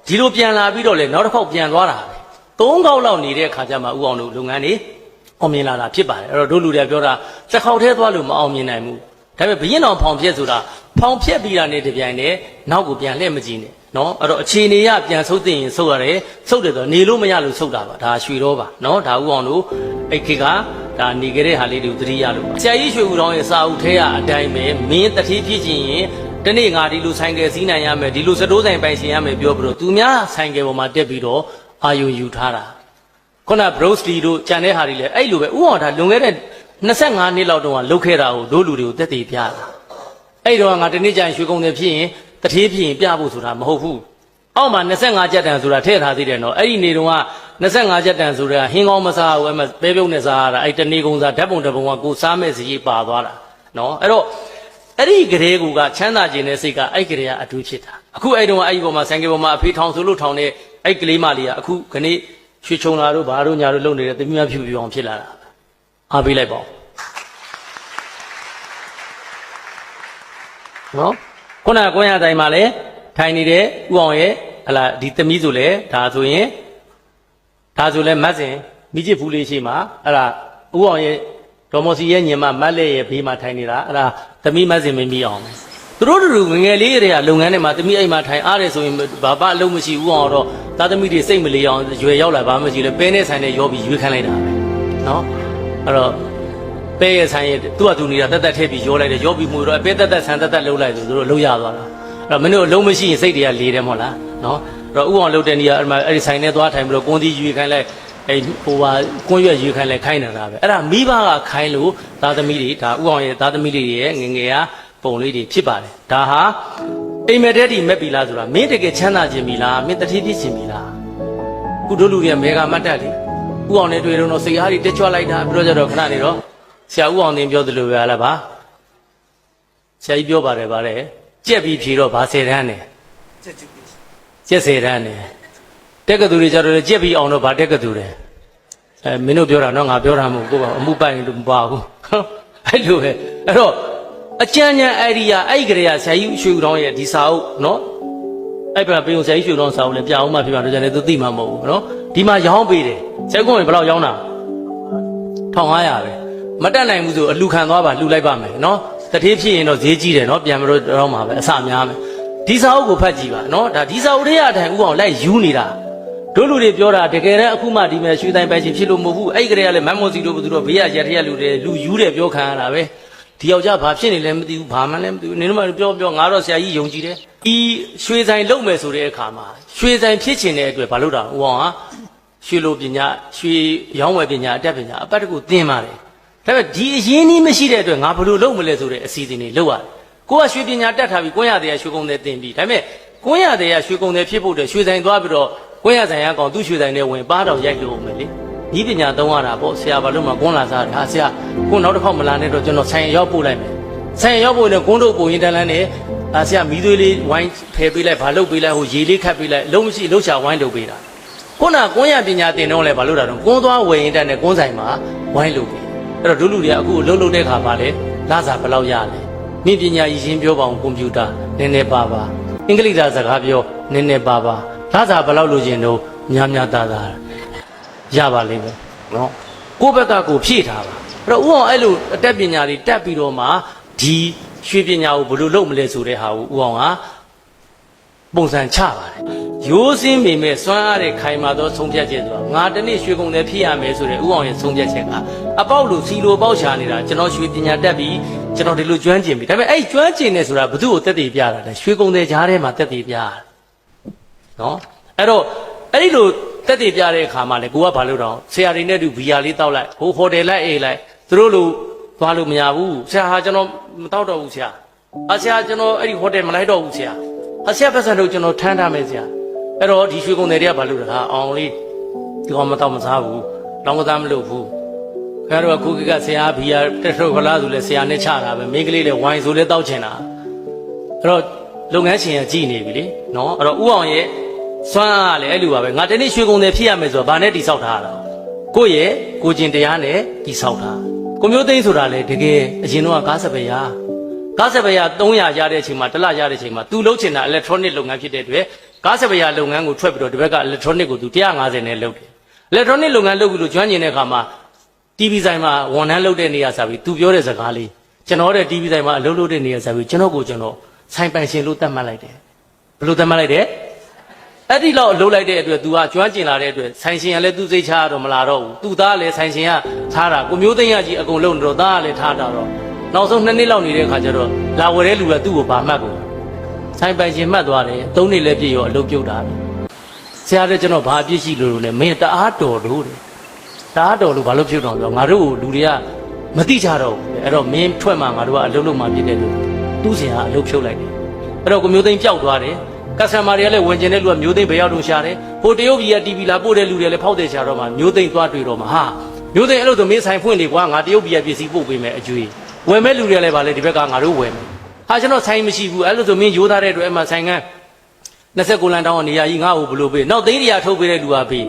့ဒီလိုပြန်လာပြီးတော့လေနောက်တစ်ခေါက်ပြန်သွားတာပဲ၃ခေါက်လောက်နေတဲ့အခါကျမှဥအောင်တို့လုပ်ငန်းတွေအောင်မြင်လာတာဖြစ်ပါတယ်အဲ့တော့တို့လူတွေပြောတာတစ်ခေါက်တည်းသွားလို့မအောင်မြင်နိုင်ဘူးဒါပေမဲ့ဘရင်တော်ဖောင်ဖြက်ဆိုတာဖောင်ဖြက်ပြီးတာနဲ့တပြိုင်တည်းနောက်ကိုပြန်လှည့်မကြည့်နဲ့နော်အဲ့တော့အခြေအနေရပြန်ဆုတ်သိရင်ဆုတ်ရတယ်ဆုတ်တယ်ဆိုနေလို့မရလို့ဆုတ်တာပါဒါရွှေတော့ပါနော်ဒါဥအောင်တို့အဲ့ခေတ်ကဒါနေကြတဲ့ဟာလေးတွေကိုသတိရလို့ဆရာကြီးရွှေဦးတော်ရဲ့စာအုပ်ထဲကအတိုင်းပဲမင်းတတိဖြစ်ခြင်းရင်တနေ့ငါဒီလိုဆိုင်ကယ်စီးနိုင်ရမယ်ဒီလိုစတိုးဆိုင်ပိုင်ရှင်ရမယ်ပြောပြီးတော့သူများဆိုင်ကယ်ပေါ်မှာတက်ပြီးတော့အာယုံယူထားတာခုနဘရိုစတီတို့ကြံတဲ့ဟာတွေလည်းအဲ့လိုပဲဥအောင်ဒါလွန်ခဲ့တဲ့25နှစ်လောက်တုန်းကလုပ်ခဲ့တာကိုတို့လူတွေကိုတက်တည်ပြတာအဲ့တော့ငါတနေ့ကျရင်ရွှေကုန်တယ်ဖြစ်ရင်တထေးဖြစ်ရင်ပြဖို့ဆိုတာမဟုတ်ဘူးအောက်မှာ25ကျပ်တန်ဆိုတာထည့်ထားသေးတယ်နော်အဲ့ဒီနေတုန်းက25ကျပ်တန်ဆိုတာဟင်းကောင်းမစားဘူးအဲ့မှာပဲပြုံးနဲ့စားရတာအဲ့တနေ့ကုန်စားဓာတ်ပုံတစ်ပုံကကိုစားမဲ့စီပါသွားတာနော်အဲ့တော့အဲ့ဒီကလေးကချမ်းသာခြင်းနဲ့စိတ်ကအဲ့ကလေးကအတူဖြစ်တာအခုအဲ့တုန်းကအဲ့ဒီပေါ်မှာဆိုင်ကယ်ပေါ်မှာအဖေထောင်ဆိုလို့ထောင်တဲ့အဲ့ကလေးမလေးကအခုခဏရွှေချုံလာတို့ဘာတို့ညာတို့လုပ်နေတဲ့တမီးများဖြူဖြူအောင်ဖြစ်လာတာအားပေးလိုက်ပါဦးနော်ခုနကကွန်းရတိုင်းမှာလည်းထိုင်နေတဲ့ဥအောင်ရဲ့ဟလာဒီသမီးဆိုလဲဒါဆိုလဲမတ်စင်မိချစ်ဘူးလေးရှိမှာအဲ့ဒါဥအောင်ရဲ့ဒေါ်မော်စီရဲ့ညင်မမတ်လက်ရဲ့ဘေးမှာထိုင်နေတာအဲ့ဒါသမီးမတ်စင်မင်းမိအောင်သူတို့တို့ငငယ်လေးတွေကလုပ်ငန်းထဲမှာသမီးအိမ်မှာထိုင်အားတယ်ဆိုရင်ဘာမှအလုပ်မရှိဘူးအောင်တော့သားသမီးတွေစိတ်မလေးအောင်ရွယ်ရောက်လာဘာမှမရှိလဲပဲနဲ့ဆိုင်နဲ့ရောပြီးရွေးခန်းလိုက်တာပဲနော်အဲ့တော့ပဲရဲ့ဆိုင်ရဲ့သူ့အတူနေတာတက်တက်ထည့်ပြီးရောလိုက်တယ်ရောပြီးမှုတော့ပဲတက်တက်ဆန်တက်တက်လှုပ်လိုက်ဆိုသူတို့လှုပ်ရသွားတာအဲ့တော့မင်းတို့အလုံးမရှိရင်စိတ်တွေကလေးတယ်မဟုတ်လားနော်အဲ့တော့ဥအောင်လှုပ်တဲ့နေရာအဲ့ဒီဆိုင်နဲ့သွားထိုင်ပြီးတော့ကွန်းသီးရွေးခိုင်းလိုက်အဲ့ဟိုဟာကွန်းရွက်ရွေးခိုင်းလိုက်ခိုင်းနေတာပဲအဲ့ဒါမိဘကခိုင်းလို့သားသမီးတွေဒါဥအောင်ရဲ့သားသမီးတွေရဲ့ငငယ်ကပုံလေးတွေဖြစ်ပါတယ်ဒါဟာအိမ်မက်တဲ့ဒီမက်ပြီလားဆိုတာမင်းတကယ်ချမ်းသာခြင်းပြီလားမင်းတတိပြည့်ခြင်းပြီလားခုတို့လူတွေကမေဃမတ်တက်လေဥအောင်နဲ့တွေ့တော့စိတ်အားတွေတက်ကြွလိုက်တာပြီးတော့ကြတော့ခဏနေတော့ဆရာဦးအောင်တင်ပြောသလိုပဲလားဗျာဆရာကြီးပြောပါတယ်ဗါတဲ့ကြက်ပြီးဖြေတော့ဗာ10တန်းနဲ့ကြက်10တန်းနဲ့တက်ကသူတွေကြတော့ကြက်ပြီးအောင်တော့ဗာတက်ကသူတယ်မင်းတို့ပြောတာနော်ငါပြောတာမဟုတ်ကိုကအမှုပိုင်လို့မပါဘူးအဲ့လိုပဲအဲ့တော့အကျဉ်းချင်းအဲ့ဒီကအဲ့ဒီကလေးကဆရာကြီးရွှေဦးတော်ရဲ့ဒီစာအုပ်နော်အဲ့ပြန်ပြင်ဆရာကြီးရွှေဦးတော်စာအုပ်လည်းပြအောင်မှဖြစ်ပါတော့ကျန်တယ်သူသိမှာမဟုတ်ဘူးနော်ဒီမှာရောင်းပေးတယ်ဆရာကောင်ဘယ်လောက်ရောင်းတာ1500ပဲမတက်နိုင်ဘူးဆိုအလှခံသွားပါလှူလိုက်ပါမယ်နော်တထေးဖြစ်ရင်တော့ဈေးကြီးတယ်နော်ပြန်မလို့တော့မှာပဲအဆများမယ်ဒီစာအုပ်ကိုဖတ်ကြည့်ပါနော်ဒါဒီစာအုပ်ထဲအထိုင်ဥအောင်လိုက်ယူနေတာတို့လူတွေပြောတာတကယ်တမ်းအခုမှဒီမဲ့ရွှေတိုင်းပိုင်ချင်းဖြစ်လို့မဟုတ်ဘူးအဲ့ဒီကလေးကလည်းမမ်မော်စီတို့ဘသူတို့ဘေးရရထရက်လူတွေလူယူတယ်ပြောခံရတာပဲဒီယောက်ျားဘာဖြစ်နေလဲမသိဘူးဘာမှလည်းမသိဘူးနင်တို့မှပြောငါတော့ဆရာကြီးယုံကြည်တယ်ဒီရွှေဆိုင်လုပ်မယ်ဆိုတဲ့အခါမှာရွှေဆိုင်ဖြစ်ချင်တဲ့အတွက်ဘာလို့တာဥအောင်ဟာရွှေလိုပညာရွှေရောင်းဝယ်ပညာအတတ်ပညာအပတ်တကူသင်ပါတယ်ဒါပေမဲ့ဒီအရင်းနှီးမရှိတဲ့အတွက်ငါဘယ်လိုလုပ်မလဲဆိုတဲ့အစီအစဉ်တွေလုပ်ရတယ်ကိုကရွှေပညာတက်ထားပြီးကွန်းရတဲ့ရွှေကုန်တဲ့သင်ပြီးဒါပေမဲ့ကွန်းရတဲ့ရွှေကုန်တဲ့ဖြစ်ဖို့အတွက်ရွှေဆိုင်သွားပြီးတော့ကွန်းရဆိုင်ရကောင်သူ့ရွှေဆိုင်နဲ့ဝင်ပါတော့ရိုက်လို့မယ်လေဒီပညာသုံးရတာပေါ့ဆရာဘာလို့မှကွန်းလာစားတာဆရာကွန်းနောက်တစ်ခေါက်မလာနဲ့တော့ကျွန်တော်ဆိုင်ရောက်ပို့လိုက်မယ်ဆိုင်ရောက်ပို့နေကွန်းတို့ပုံရင်တန်းလန်းနဲ့ဆရာမီးသွေးလေးဝိုင်းဖယ်ပေးလိုက်ဘာလုပ်ပေးလိုက်ဟိုရေလေးခတ်ပေးလိုက်အလုံးမရှိလှုပ်ရှားဝိုင်းလုပ်ပေးတာခုနကွန်းရပညာသင်တော့လဲဘာလို့တာတော့ကွန်းသွားဝယ်ရင်တက်နဲ့ကွန်းဆိုင်မှာဝိုင်းလုပ်ပေးအဲ့တော့ဒုလူတွေကအခုအလုပ်လုပ်တဲ့ခါမှာလေလစာဘယ်လောက်ရလဲမိပညာရည်ရှင်းပြောပါအောင်ကွန်ပျူတာနည်းနည်းပါပါအင်္ဂလိပ်စကားပြောနည်းနည်းပါပါလစာဘယ်လောက်လိုချင်တော့များများသားသားရပါလိမ့်မယ် နော်ကိုယ့်ဘက်ကကိုဖြည့်ထားပါအဲ့တော့ဥအောင်အဲ့လိုအတက်ပညာတွေတက်ပြီးတော့မှဒီရွှေပညာကိုဘယ်လိုလုပ်မလဲဆိုတဲ့ဟာကိုဥအောင်ကပုံစံချပါတယ်ရိုးစင်းမိမဲ့စွမ်းအားတဲ့ခိုင်မာသောဆုံးဖြတ်ချက်ဆိုတော့ငါတနေ့ရွှေကုန်တယ်ဖြစ်ရမယ်ဆိုတဲ့ဥအောင်ရဲ့ဆုံးဖြတ်ချက်ကအပေါက်လို့စီလိုပေါက်ချနေတာကျွန်တော်ရွှေပညာတက်ပြီးကျွန်တော်ဒီလိုကျွမ်းကျင်ပြီဒါပေမဲ့အဲ့ကျွမ်းကျင်နေဆိုတာဘု து ကိုတက်တည်ပြတာလေရွှေကုန်တယ်ကြားထဲမှာတက်တည်ပြတာနော်အဲ့တော့အဲ့ဒီလိုတက်တည်ပြတဲ့အခါမှာလေကိုကဘာလို့တော့ဆရာတွေနဲ့တူဘီယာလေးတောက်လိုက်ဟိုဟိုတယ်လိုက်အေးလိုက်သူတို့လိုသွားလို့မရဘူးဆရာဟာကျွန်တော်မတောက်တော့ဘူးဆရာဆရာကျွန်တော်အဲ့ဒီဟိုတယ်မလိုက်တော့ဘူးဆရာဆရာပတ်စံတို့ကျွန်တော်ထမ်းထားမယ်ဆရာအဲ့တော့ဒီရွှေကုန်တယ်တွေကဘာလို့လဲဟာအောင်လေးဒီကောင်မတောက်မစားဘူးလောင်းကစားမလုပ်ဘူးခင်ဗျားတို့ကခုကဆရာဘီယာတက်ထုတ်ခလားဆိုလဲဆရာနဲ့ချတာပဲမိန်းကလေးလည်းဝိုင်းဆိုလဲတောက်ချင်တာအဲ့တော့လုပ်ငန်းရှင်ကကြည်နေပြီလေနော်အဲ့တော့ဥအောင်ရဲ့စွမ်းအားလည်းအဲ့လိုပါပဲငါတနေ့ရွှေကုန်တယ်ဖြစ်ရမယ်ဆိုတော့ဗာနဲ့တိဆောက်ထားတာကိုယ့်ရဲ့ကိုကျင်တရားနဲ့တိဆောက်တာကိုမျိုးသိန်းဆိုတာလေတကယ်အရင်တော့ကားစပယ်ယာ300ရတဲ့အချိန်မှာတစ်လရတဲ့အချိန်မှာသူလုပ်ချင်တာ electronic လုပ်ငန်းဖြစ်တဲ့အတွက်ကားစပယ်ယာလုပ်ငန်းကိုထွက်ပြီးတော့ဒီဘက်က electronic ကိုသူ150နဲ့လုပ်တယ် electronic လုပ်ငန်းလုပ်ပြီးလို့ကျွမ်းကျင်တဲ့အခါမှာ TV ဆိုင်မှာဝန်ထမ်းလုပ်တဲ့နေရာဆိုပြီးသူပြောတဲ့စကားလေးကျွန်တော်တဲ့ TV ဆိုင်မှာအလုပ်လုပ်တဲ့နေရာဆိုပြီးကျွန်တော်ဆိုင်ပိုင်ရှင်လို့သတ်မှတ်လိုက်တယ်ဘယ်လိုသတ်မှတ်လိုက်တယ်အဲ့ဒီလောက်အလုပ်လိုက်တဲ့အတွက် तू ကကျွမ်းကျင်လာတဲ့အတွက်ဆိုင်ရှင်ကလည်းသူ့စိတ်ချရတော့မလာတော့ဘူးသူ့သားလည်းဆိုင်ရှင်ကထားတာကိုမျိုးသိန်းရကြီးအကုန်လုံးတော့သားကလည်းထားတာတော့နောက်ဆုံး2နှစ်လောက်နေတဲ့အခါကျတော့လာဝယ်တဲ့လူကသူ့ကိုဗာမှတ်ကုန်ဆိုင်ပိုင်ရှင်မှတ်သွားတယ်3နှစ်လည်းပြည့်ရောအလုပ်ပြုတ်တာဆရာလည်းကျွန်တော်ဘာအပြစ်ရှိလို့လဲမင်းတအားတော်လို့တဲ့တအားတော်လို့ဘာလို့ပြုတ်တော့ဆိုတော့ငါတို့လူတွေကမသိကြတော့ဘူးအဲ့တော့မင်းထွက်မှငါတို့ကအလုပ်လုပ်မှဖြစ်တဲ့လို့သူ့ဆရာအလုပ်ဖြုတ်လိုက်တယ်အဲ့တော့ကိုမျိုးသိန်းပျောက်သွားတယ်ကစတမာတွေကလည်းဝင်ကျင်တဲ့လူကမျိုးသိန်းဘယ်ရောက်တော့ရှာတယ်ဟိုတရုတ်ပြည်က TV လာပို့တဲ့လူတွေလည်းဖောက်တယ်ရှာတော့မှမျိုးသိန်းသွားတွေ့တော့မှဟာမျိုးသိန်းအဲ့လိုဆိုမင်းဆိုင်ဖွင့်လေကွာငါတရုတ်ပြည်ကပစ္စည်းပို့ပေးမယ်အကျွေးဝယ်မဲ့လူတွေလည်းဗာလေဒီဘက်ကငါတို့ဝယ်မယ်ဟာကျွန်တော်ဆိုင်မရှိဘူးအဲ့လိုဆိုမင်းရိုးသားတဲ့အတွက်အဲ့မှာဆိုင်က29လမ်းတောင်းနေရာကြီးငါ့ကိုဘလို့ပေးနောက်သိန်း100ထုတ်ပေးတဲ့လူကပေး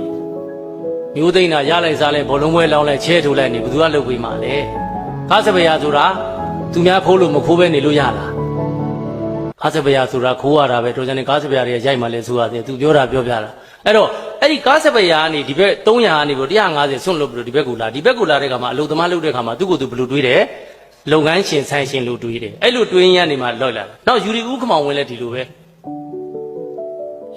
မျိုးသိန်းတာရလိုက်စားလိုက်ဘောလုံးပွဲလောင်းလိုက်ချဲထိုးလိုက်နေဘယ်သူကလုပ်ပေးမှာလဲကားစပယ်ယာဆိုတာသူများခိုးလို့မခိုးပဲနေလို့ရလားကားစပယ်ယာဆိုတာခိုးရတာပဲတော်ကြနေကားစပယ်ယာတွေရိုက်မှလဲဆိုရတယ်သူပြောတာပြောပြတာအဲ့တော့အဲ့ဒီကားစပယ်ယာကနေဒီဘက်300ကနေပြီး150ဆွန့်လို့ပြီးတော့ဒီဘက်ကိုလာတဲ့ခါမှာအလုပ်သမားလုပ်တဲ့ခါမှာသူ့ကိုယ်သူဘယ်လိုတွေးတယ်လုပ်ငန်းရှင်ဆိုင်ရှင်လို့တွေးတယ်အဲ့လိုတွေးရနေမှလောက်လာနောက်ယူရီဦးခမောင်ဝင်လဲဒီလိုပဲ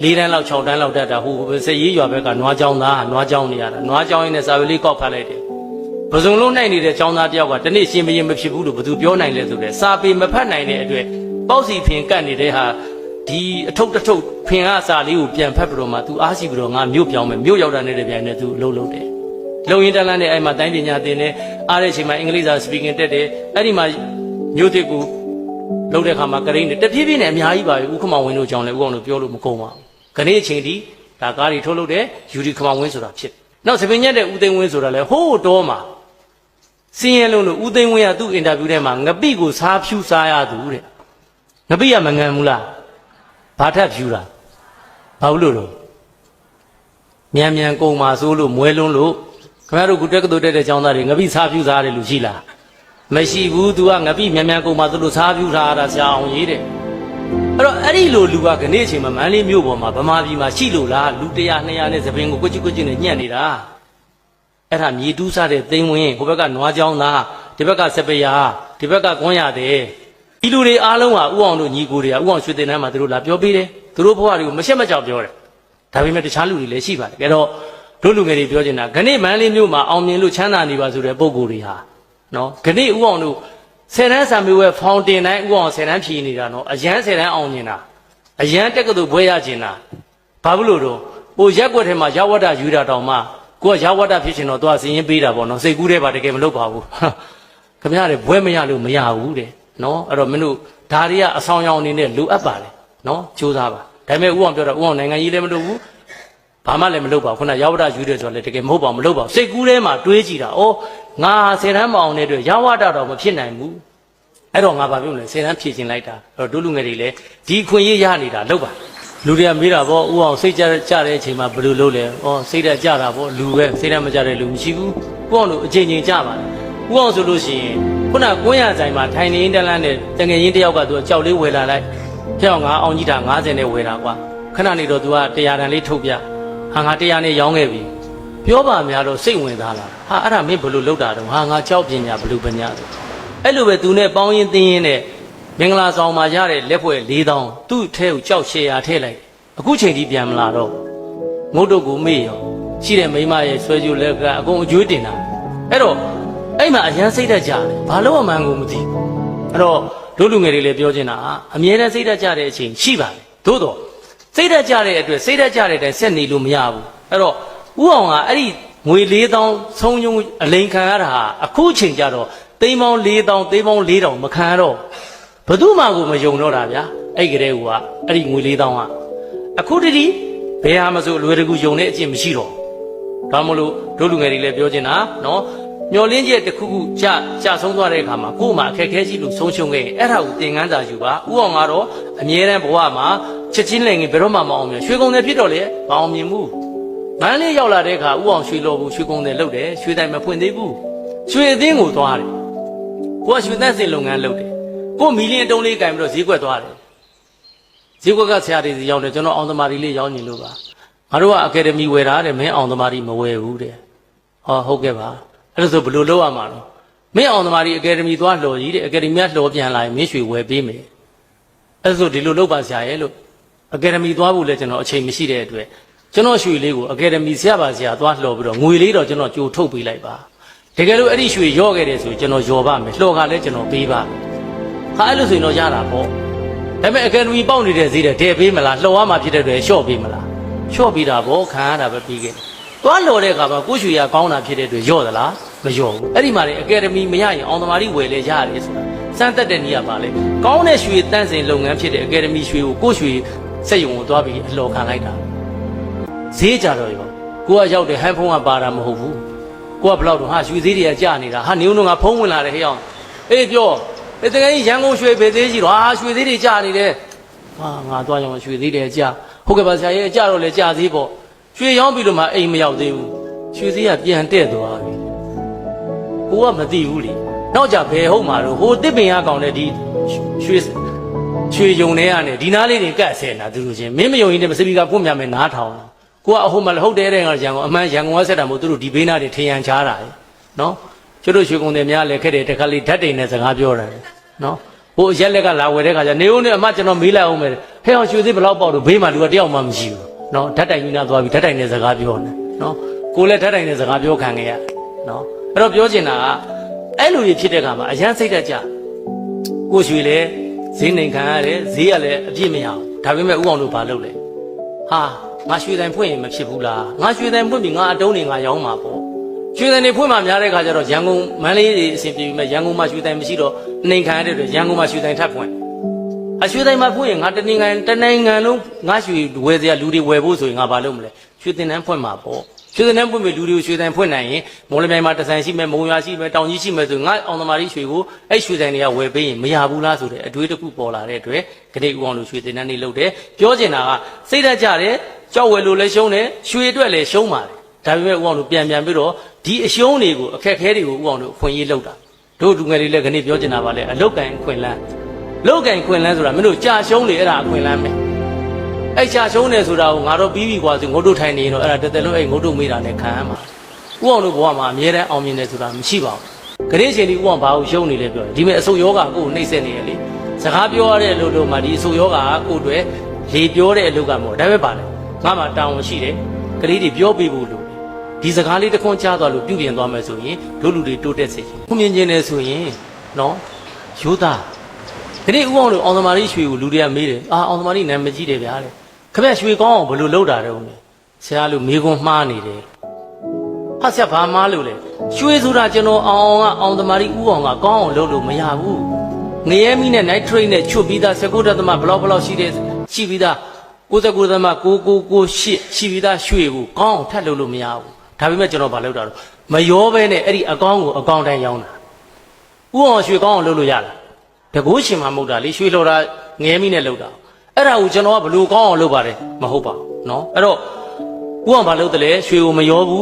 4တန်းလောက်6တန်းလောက်တက်တာဟိုစက်ရေးရွာဘက်ကနွားကြောင်းသားနွားကြောင်းနေရတာနွားကြောင်းရင်းနဲ့စာရွက်လေးကောက်ဖတ်လိုက်တယ်ပစုံလုံးနိုင်နေတဲ့ចောင်းသားတယောက်ကတနေ့ရှင်မရင်မဖြစ်ဘူးလို့ဘယ်သူပြောနိုင်လဲဆိုတော့စာပေမဖတ်နိုင်တဲ့အတွက်ပေါ့စီဖင်ကတ်နေတဲ့ဟာဒီအထုပ်တစ်ထုပ်ဖင်ကစာလေးကိုပြန်ဖတ်ပြီးတော့မှ तू အားရှိပြီးတော့ငါမြို့ပြောင်းမယ်မြို့ရောက်တာနဲ့တပြိုင်နက် तू အလုပ်လုပ်တယ်လုံရင်တန်းလန်းနဲ့အဲ့မှာတိုင်းပညာသင်တယ်အားတဲ့အချိန်မှာအင်္ဂလိပ်စာ speaking တက်တယ်အဲ့ဒီမှာမြို့တစ်ကိုလုပ်တဲ့ခါမှာကရိန်းတယ်တဖြည်းဖြည်းနဲ့အများကြီးပါပဲဥက္ကမောင်ဝင်းတို့ကြောင့်လည်းဥအောင်တို့ပြောလို့မကုန်ပါဘူးခဏအချိန်ဒီဒါကားတွေထုတ်လုပ်တယ်ယူရီခမောင်ဝင်းဆိုတာဖြစ်နောက်စပင်ညက်တဲ့ဦးသိန်းဝင်းဆိုတာလည်းဟိုးတော့မှာစင်းရဲလုံးလို့ဦးသိန်းဝင်းကသူ့အင်တာဗျူးထဲမှာငပိကိုစားဖြူစားရသူတဲ့ငပိကမငံဘူးလားဘာထပ်ဖြူတာဘာလို့လို့မြန်မြန်ကုန်ပါဆိုလို့မွဲလုံးလို့ခင်ဗျားတို့ကုတက်ကတူတက်တဲ့ចောင်းသားတွေငပိစားဖြူစားတယ်လို့ရှိလားမရှိဘူး तू ကငပိမြန်မြန်ကုန်ပါဆိုလို့စားဖြူထားရတာဆရာအောင်ကြီးတဲ့အဲ့တော့အဲ့ဒီလိုလူကခဏအချိန်မှာမန်းလေးမြို့ပေါ်မှာဗမာပြည်မှာရှိလို့လားလူ100 200နဲ့သပင်ကိုကွချွနဲ့ညှက်နေတာအဲ့ဒါမြေတူးစားတဲ့သိန်းဝင်းဟိုဘက်ကနွားကြောင်းသားဒီဘက်ကစပယ်ယာဒီဘက်ကကွန်းရတယ်ဒီလူတွေအားလုံးကဥအောင်တို့ညီကိုတွေကဥအောင်ရွှေတင်တန်းမှာသူတို့လာပြောပေးတယ်သူတို့ဘဝတွေကိုမရှက်မကြောက်ပြောတယ်ဒါပေမဲ့တခြားလူတွေလည်းရှိပါတယ်အဲ့တော့တို့လူငယ်တွေပြောနေတာခဏမန်းလေးမြို့မှာအောင်မြင်လို့ချမ်းသာနေပါဆိုတဲ့ပုံကိုယ်တွေဟာနော်ခဏဥအောင်တို့10 တန်းစာမေးပွဲဖောင်တင်တိုင်းဥအောင်10 တန်းဖြည်နေတာနော်အရန်10 တန်းအောင်နေတာအရန်တက်ကတူဘွဲရကျင်တာဘာလို့တော့ဟိုရက်ွက်ထဲမှာရဝတ္တယူတာတောင်မှကိုကရဝတ္တဖြစ်ချင်တော့သူကစည်ရင်ပေးတာပေါ့နော်စိတ်ကူးတဲ့ပါတကယ်မလုပ်ပါဘူးခင်ဗျားတွေဘွဲမရလို့မရဘူးတဲ့နော်အဲ့တော့မင်းတို့ဒါတွေကအဆောင်ရောင်အနေနဲ့လိုအပ်ပါလေနော်ကြိုးစားပါဒါပေမဲ့ဥအောင်ပြောတာဥအောင်နိုင်ငံကြီးလည်းမလုပ်ဘူးဘာမှလည်းမလုပ်ပါဘူးခုနရဝတ္တယူတယ်ဆိုတော့လည်းတကယ်မဟုတ်ပါဘူးမလုပ်ပါဘူးစိတ်ကူးထဲမှာတွေးကြည့်တာဩငါ10 တန်းမအောင်တဲ့အတွက်ရဝတ္တတော့မဖြစ်နိုင်ဘူးအဲ့တော့ငါဘာပြောလဲ10 တန်းဖြည့်ချင်လိုက်တာအဲ့တော့တို့လူငယ်တွေလည်းဒီခွင့်ရရနေတာလုပ်ပါလူတွေကမေးတာပေါ့ဥအောင်စိတ်ကြတဲ့အချိန်မှာဘယ်လိုလုပ်လဲဩစိတ်ဓာတ်ကြတာပေါ့လူပဲစိတ်ဓာတ်မကြတဲ့လူမရှိဘူးဥအောင်တို့အချိန်ချင်းကြပါတယ်ဥအောင်ဆိုလို့ရှိရင်ခုနကွင်းရဆိုင်မှာထိုင်နေတန်းလန်းနဲ့တငယ်ချင်းတယောက်ကသူကြောက်လေးဝယ်လာလိုက်ပြောင်းငါအောင်ကြီးတာ90နဲ့ဝယ်တာကွာခဏနေတော့သူက100တန်လေးထုတ်ပြဟာငါ100နဲ့ရောင်းခဲ့ပြီ ပြောပါများတော့စိတ်ဝင်သားလာဟာအဲ့ဒါမင်းဘလို့လောက်တာတော့ဟာငါကြောက်ပညာဘလို့ပညာဆိုအဲ့လိုပဲသူနဲ့ပေါင်းရင်တင်းရင်နဲ့မင်္ဂလာဆောင်မှာရတဲ့လက်ဖွဲ့4000သူ့ထဲကိုကြောက်800ထည့်လိုက်အခုချိန်ကြီးပြန်မလာတော့မုတ်တို့ကိုမေ့ရောရှိတဲ့မိမရဲ့ဆွဲကြိုလက်ကအကုန်အကျွေးတင်တာအဲ့တော့အဲ့မှာအရန်စိတ်တက်ကြတယ်ဘာလို့အမှန်ကိုမသိဘူးအဲ့တော့တို့လူငယ်တွေလည်းပြောချင်တာအမြဲတမ်းစိတ်တက်ကြတဲ့အချိန်ရှိပါတယ်သို့တော့စိတ်တက်ကြတဲ့အတွက်စိတ်တက်ကြတဲ့အတိုင်းဆက်နေလို့မရဘူးအဲ့တော့ဥအောင်ကအဲ့ဒီငွေ4000ဆုံးယုံအလိန်ခံရတာဟာအခုချိန်ကြတော့သိန်းပေါင်း4000သိန်းပေါင်း4000မခံရတော့ဘသူမှကိုမယုံတော့တာဗျာအဲ့ကလေးကအဲ့ဒီငွေ4000ကအခုတည်းဘယ်ဟာမဆိုလွယ်တကူယုံတဲ့အကျင့်မရှိတော့ဒါမှမဟုတ်တို့လူငယ်တွေလည်းပြောချင်တာနော်မျောလင်းချက်တစ်ခုခုကြဆုံးသွားတဲ့အခါမှာကိုယ်မှာအခက်ခဲရှိလို့ဆုံးရှုံးခဲ့ရင်အဲ့ဒါကိုသင်ခန်းစာယူပါဥအောင်ကတော့အမြဲတမ်းဘဝမှာချက်ချင်းလည်းငယ်ဘယ်တော့မှမအောင်မြင်ရွှေကုန်တယ်ဖြစ်တော့လေမအောင်မြင်ဘူးမန်းလေးရောက်လာတဲ့အခါဥအောင်ရွှေလော်ဘူးရွှေကုန်တယ်လုပ်တယ်ရွှေတိုင်မဖွင့်သေးဘူးရွှေအသင်းကိုသွားတယ်ကိုကရွှေသန့်စင်လုပ်ငန်းလုပ်တယ်ကိုမီလီယံတုံးလေးကင်ပြီးတော့ဈေးကွက်သွားတယ်ဈေးကွက်ကဆရာတွေစီရောက်တယ်ကျွန်တော်အောင်သမားတွေလေးရောက်နေလို့ပါငါတို့ကအကယ်ဒမီဝယ်တာတဲ့မင်းအောင်သမားတွေမဝယ်ဘူးတဲ့ဟောဟုတ်ကဲ့ပါအဲ့ဒါဆိုဘယ်လိုလုပ်ရမှာလဲမင်းအောင်သမားတွေအကယ်ဒမီသွားလှော်ကြီးတဲ့အကယ်ဒမီကလှော်ပြန်လာရင်မင်းရွှေဝယ်ပေးမယ်အဲ့ဒါဆိုဒီလိုလုပ်ပါဆရာရဲ့လို့အကယ်ဒမီသွားဖို့လဲကျွန်တော်အချိန်မရှိတဲ့အတွက်ကျွန်တော်ရွှေလေးကိုအကယ်ဒမီဆရာပါဆရာသွားလှော်ပြီးတော့ငွေလေးတော့ကျွန်တော်ကြိုထုတ်ပေးလိုက်ပါတကယ်လို့အဲ့ဒီရွှေရော့ခဲ့တယ်ဆိုကျွန်တော်ယော်ပါမယ်လှော်ကလည်းကျွန်တော်ပေးပါဟာအဲ့လိုဆိုရင်တော့ရတာပေါ့ဒါပေမဲ့အကယ်ဒမီပေါက်နေတဲ့ဈေးတဲ့ဒဲပေးမလားလှော်ရမှာဖြစ်တဲ့အတွက်လျှော့ပေးမလားလျှော့ပေးတာပေါ့ခံရတာပဲပြီးခဲ့သွားလှော်တဲ့အခါမှာကိုရွှေရကောင်းတာဖြစ်တဲ့အတွက်ရော့သလားမရော့ဘူးအဲ့ဒီမှာလေအကယ်ဒမီမရရင်အောင်သမားကြီးဝယ်လဲရတယ်ဆိုတာစမ်းသက်တဲ့နေရာပါလေကောင်းတဲ့ရွှေတန့်စင်လုပ်ငန်းဖြစ်တဲ့အကယ်ဒမီရွှေကိုကိုရွှေစက်ရုံကိုသွားပြီးအလှော်ခံလိုက်တာဈေးကြတော့ရောကိုကရောက်တဲ့ဟန်ဖုန်းကပါတာမဟုတ်ဘူးကိုကဘလောက်တော့ဟာရွှေဈေးတွေကကျနေတာဟာနေုံတော့ငါဖုန်းဝင်လာတယ်ဟဲ့အောင်အေးပြောတကယ်ကြီးရန်ကုန်ရွှေပဲသေးကြီးတော့ဟာရွှေဈေးတွေကျနေတယ်ဟာငါသွားရောရွှေဈေးတွေကျဟုတ်ကဲ့ပါဆရာရဲ့ကျတော့လေကျသေးပေါ့ရွှေရောင်းပြီးလို့မှအိမ်မရောက်သေးဘူးရွှေဈေးကပြန်တက်သွားပြီကိုကမသိဘူးလေနောက်ကြဘယ်ဟုတ်မှာတော့ဟိုတစ်ပင်ရကောင်တဲ့ဒီရွှေယုံတွေကနေဒီနားလေးတွေကတ်ဆဲတာသူတို့ချင်းမင်းမယုံရင်တည်းစပီကဖွင့်ပြမယ်နားထောင်ကိုကအဟိုမှာဟုတ်တယ်တဲ့ငါရန်ကုန်အမှန်ရန်ကုန်ကဆက်တာမဟုတ်သူတို့ဒီဘေးနားတွေထရန်ချားတာလေနော်ကျတို့ရွှေကုန်တယ်များလည်းခဲ့တယ်တခါလေးဓာတ်တိန်နဲ့စကားပြောတာနော်ဟိုရက်လက်ကလာဝယ်တဲ့ခါကျနေဦးနဲ့အမကျွန်တော်မေးလိုက်အောင်မယ်ဟဲ့အောင်ရွှေသေးဘယ်လောက်ပေါက်လို့ဘေးမှာလူကတယောက်မှမရှိဘူးနော်ဓာတ်တိုင်ကြီးနာသွားပြီးဓာတ်တိုင်နဲ့စကားပြောနေနော်ကိုလည်းဓာတ်တိုင်နဲ့စကားပြောခံခဲ့ရနော်အဲ့တော့ပြောချင်တာကအဲ့လိုကြီးဖြစ်တဲ့ခါမှာအရန်စိတ်တက်ကြကိုရွှေလည်းဈေးနှိမ်ခံရတယ်ဈေးကလည်းအပြည့်မရအောင်ဒါပေမဲ့ဥအောင်တို့ဘာလုပ်လဲဟာငါရွှေတိုင်ဖွင့်ရင်မဖြစ်ဘူးလားငါရွှေတိုင်ဖွင့်ပြီးငါအတုံးနေငါရောင်းမှာပေါ့ရွှေတိုင်တွေဖွင့်မှများတဲ့ခါကျတော့ရန်ကုန်မန္တလေးတွေအဆင်ပြေပြီမဲ့ရန်ကုန်မှာရွှေတိုင်မရှိတော့နှိမ်ခံရတဲ့အတွက်ရန်ကုန်မှာရွှေတိုင်ထပ်ဖွင့်အရွှေတိုင်မှာဖွင့်ရင်ငါတနိုင်ငံလုံးငါရွှေဝယ်စရာလူတွေဝယ်ဖို့ဆိုရင်ငါဘာလုပ်မလဲရွှေတင်တန်းဖွင့်မှာပေါ့ရွှေတင်တန်းဖွင့်ပြီးလူတွေကိုရွှေတိုင်ဖွင့်နိုင်ရင်မော်လမြိုင်မှာတဆိုင်ရှိမယ်မုံရွာရှိမယ်တောင်ကြီးရှိမယ်ဆိုငါအောင်သမားကြီးရွှေကိုအဲ့ရွှေတိုင်တွေကဝယ်ပေးရင်မရဘူးလားဆိုတဲ့အတွေးတစ်ခုပေါ်လာတဲ့အတွက်ခဏဦးအောင်လို့ရွှေတင်တန်းလေးလုပ်တယ်ပြောချင်တာကစိတ်ဓာတ်ကြတယ်ကြောက်ဝယ်လို့လည်းရှုံးတယ်ရွှေအတွက်လည်းရှုံးပါတယ်ဒါပေမဲ့ဦးအောင်တို့ပြန်ပြီးတော့ဒီအရှုံးတွေကိုအခက်ခဲတွေကိုဦးအောင်တို့အခွင့်အရေးလုပ်တာတို့လူငယ်တွေလည်းခဏပြောချင်တာပါလေအလုတ်ကန်ခွင်လန်းလုတ်ကန်ခွင်လန်းဆိုတာမင်းတို့ကြာရှုံးလေအဲ့ဒါအခွင့်လန်းပဲအဲ့ကြာရှုံးနေဆိုတာကိုငါတို့ပြီးပြီကွာဆိုငုတ်တို့ထိုင်နေရင်တော့အဲ့ဒါတက်တက်လို့အဲ့ငုတ်တို့မေးတာနဲ့ခံရမှာဦးအောင်တို့ဘဝမှာအမြဲတမ်းအောင်မြင်တယ်ဆိုတာမရှိပါဘူးခရီးချင်းဒီဦးအောင်ဘာကိုရှုံးနေလဲပြောတယ်ဒီမဲ့အဆုတ်ယောဂကိုနှိမ့်ဆက်နေရလေစကားပြောရတဲ့အလုပ်တို့မှာဒီအဆုတ်ယောဂကကိုယ်တွေလေပြောတဲ့အလုပ်ကမဟုတ်ဒါပဲပါလေငါမှတောင်းရှိတယ်ကလေးတွေပြောပေးဖို့လို့ဒီစကားလေးတစ်ခွန်းကြားသွားလို့ပြုပြင်သွားမယ်ဆိုရင်တို့လူတွေတိုးတက်စေခုမြင်ချင်းနေဆိုရင်နော်ရိုးသားဒီနေ့ဦးအောင်တို့အောင်သမားကြီးရွှေကိုလူတွေကမေးတယ်အာအောင်သမားကြီးနာမည်ကြီးတယ်ဗျာတဲ့ခင်ဗျရွှေကောင်းအောင်ဘယ်လိုလုပ်တာလဲဦးမေဆရာလူမေခွန်းမှားနေတယ်ဟာဆရာဘာမှားလို့လဲရွှေဆိုတာကျွန်တော်အောင်သမားကြီးဦးအောင်ကကောင်းအောင်လုပ်လို့မရဘူးငရဲမီးနဲ့ night train နဲ့ချွတ်ပြီးသား19.5ဘလောက်ရှိတယ်ရှိပြီးသား99.998ရှိပြီးသားရွှေကိုကောင်းအောင်ထပ်လုပ်လို့မရဘူးဒါပေမဲ့ကျွန်တော်ဗာလုပ်တာတော့မရောပဲနဲ့အဲ့ဒီအကောင်းကိုအကောင်းတိုင်းရောင်းတာဥအောင်ရွှေကောင်းအောင်လုပ်လို့ရလားတကူရှင်မမဟုတ်တာလေရွှေလော်တာငဲမိနဲ့လုပ်တာအဲ့ဒါကိုကျွန်တော်ကဘလို့ကောင်းအောင်လုပ်ပါတယ်မဟုတ်ပါဘူးเนาะအဲ့တော့ဥအောင်ဗာလုပ်တယ်လေရွှေကိုမရောဘူ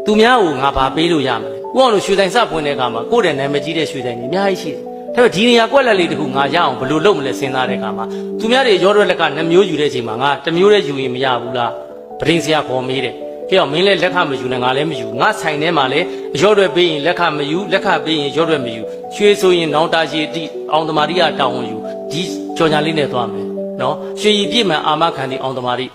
းသူများကိုငါဗာပေးလို့ရမလဲဥအောင်လို့ရွှေတိုင်စပွင့်တဲ့အခါမှာကိုယ့်တဲ့နာမည်ကြီးတဲ့ရွှေတိုင်ကြီးအများကြီးရှိတယ်ဒါပေမဲ့ဒီနေရာကွက်လက်လေးတခုငါရအောင်ဘလို့လုပ်မလဲစဉ်းစားတဲ့အခါမှာသူများတွေရောတော့လက်က2မျိုးယူတဲ့အချိန်မှာငါ1မျိုးတည်းယူရင်မရဘူးလားပရင်းစရာခေါ်မေးတယ် ဟဲ့မင်းလည်းလက်ခမယူနဲ့ငါလည်းမယူငါဆိုင်ထဲမှာလည်းရော့ရွက်ပေးရင်လက်ခမယူလက်ခပေးရင်ရော့ရွက်မယူရွှေဆိုရင်နောင်တာရှိတိအောင်သမารိကတောင်းဝင်ယူဒီကြော်ညာလေးနဲ့သွားမယ်နော်ရွှေရည်ပြည့်မှန်အာမခံတဲ့အောင်သမารိ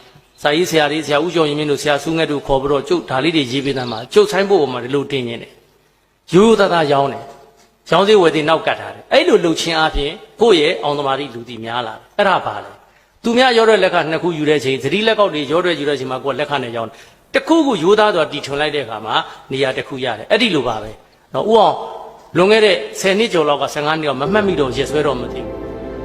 စာရေးဆရာလေးဆရာဦးကျော်ရင်မင်းတို့ဆရာဆူးငှက်တို့ခေါ်ပြီးတော့ကျုပ်ဒါလေးတွေရေးပေးတယ်မှာကျုပ်ဆိုင်ဖို့ပေါ်မှာဒီလိုတင်နေတယ်ရိုးသားသားရောင်းတယ်ရောင်းစည်းဝယ်တဲ့နောက်ကတ်ထားတယ်အဲ့လိုလှုပ်ချင်းအပြင်ကိုယ့်ရဲ့အောင်သမารိလူတီများလာတယ်အဲ့ဒါပါလေသူများရောတဲ့လက်ကနှစ်ခုယူတဲ့ချိန်သတိလက်ကောက်တွေရောတဲ့ယူတဲ့ချိန်မှာကိုယ်လက်ခနဲ့ရောင်းတယ်တခုခုရိုးသားတော့တီထွန်လိုက်တဲ့အခါမှာနေရာတစ်ခုရတယ်အဲ့ဒီလိုပါပဲနော်ဥအောင်လွန်ခဲ့တဲ့10နှစ်ကျော်လောက်က15နှစ်တော့မမှတ်မိတော့ရက်ဆွဲတော့မသိ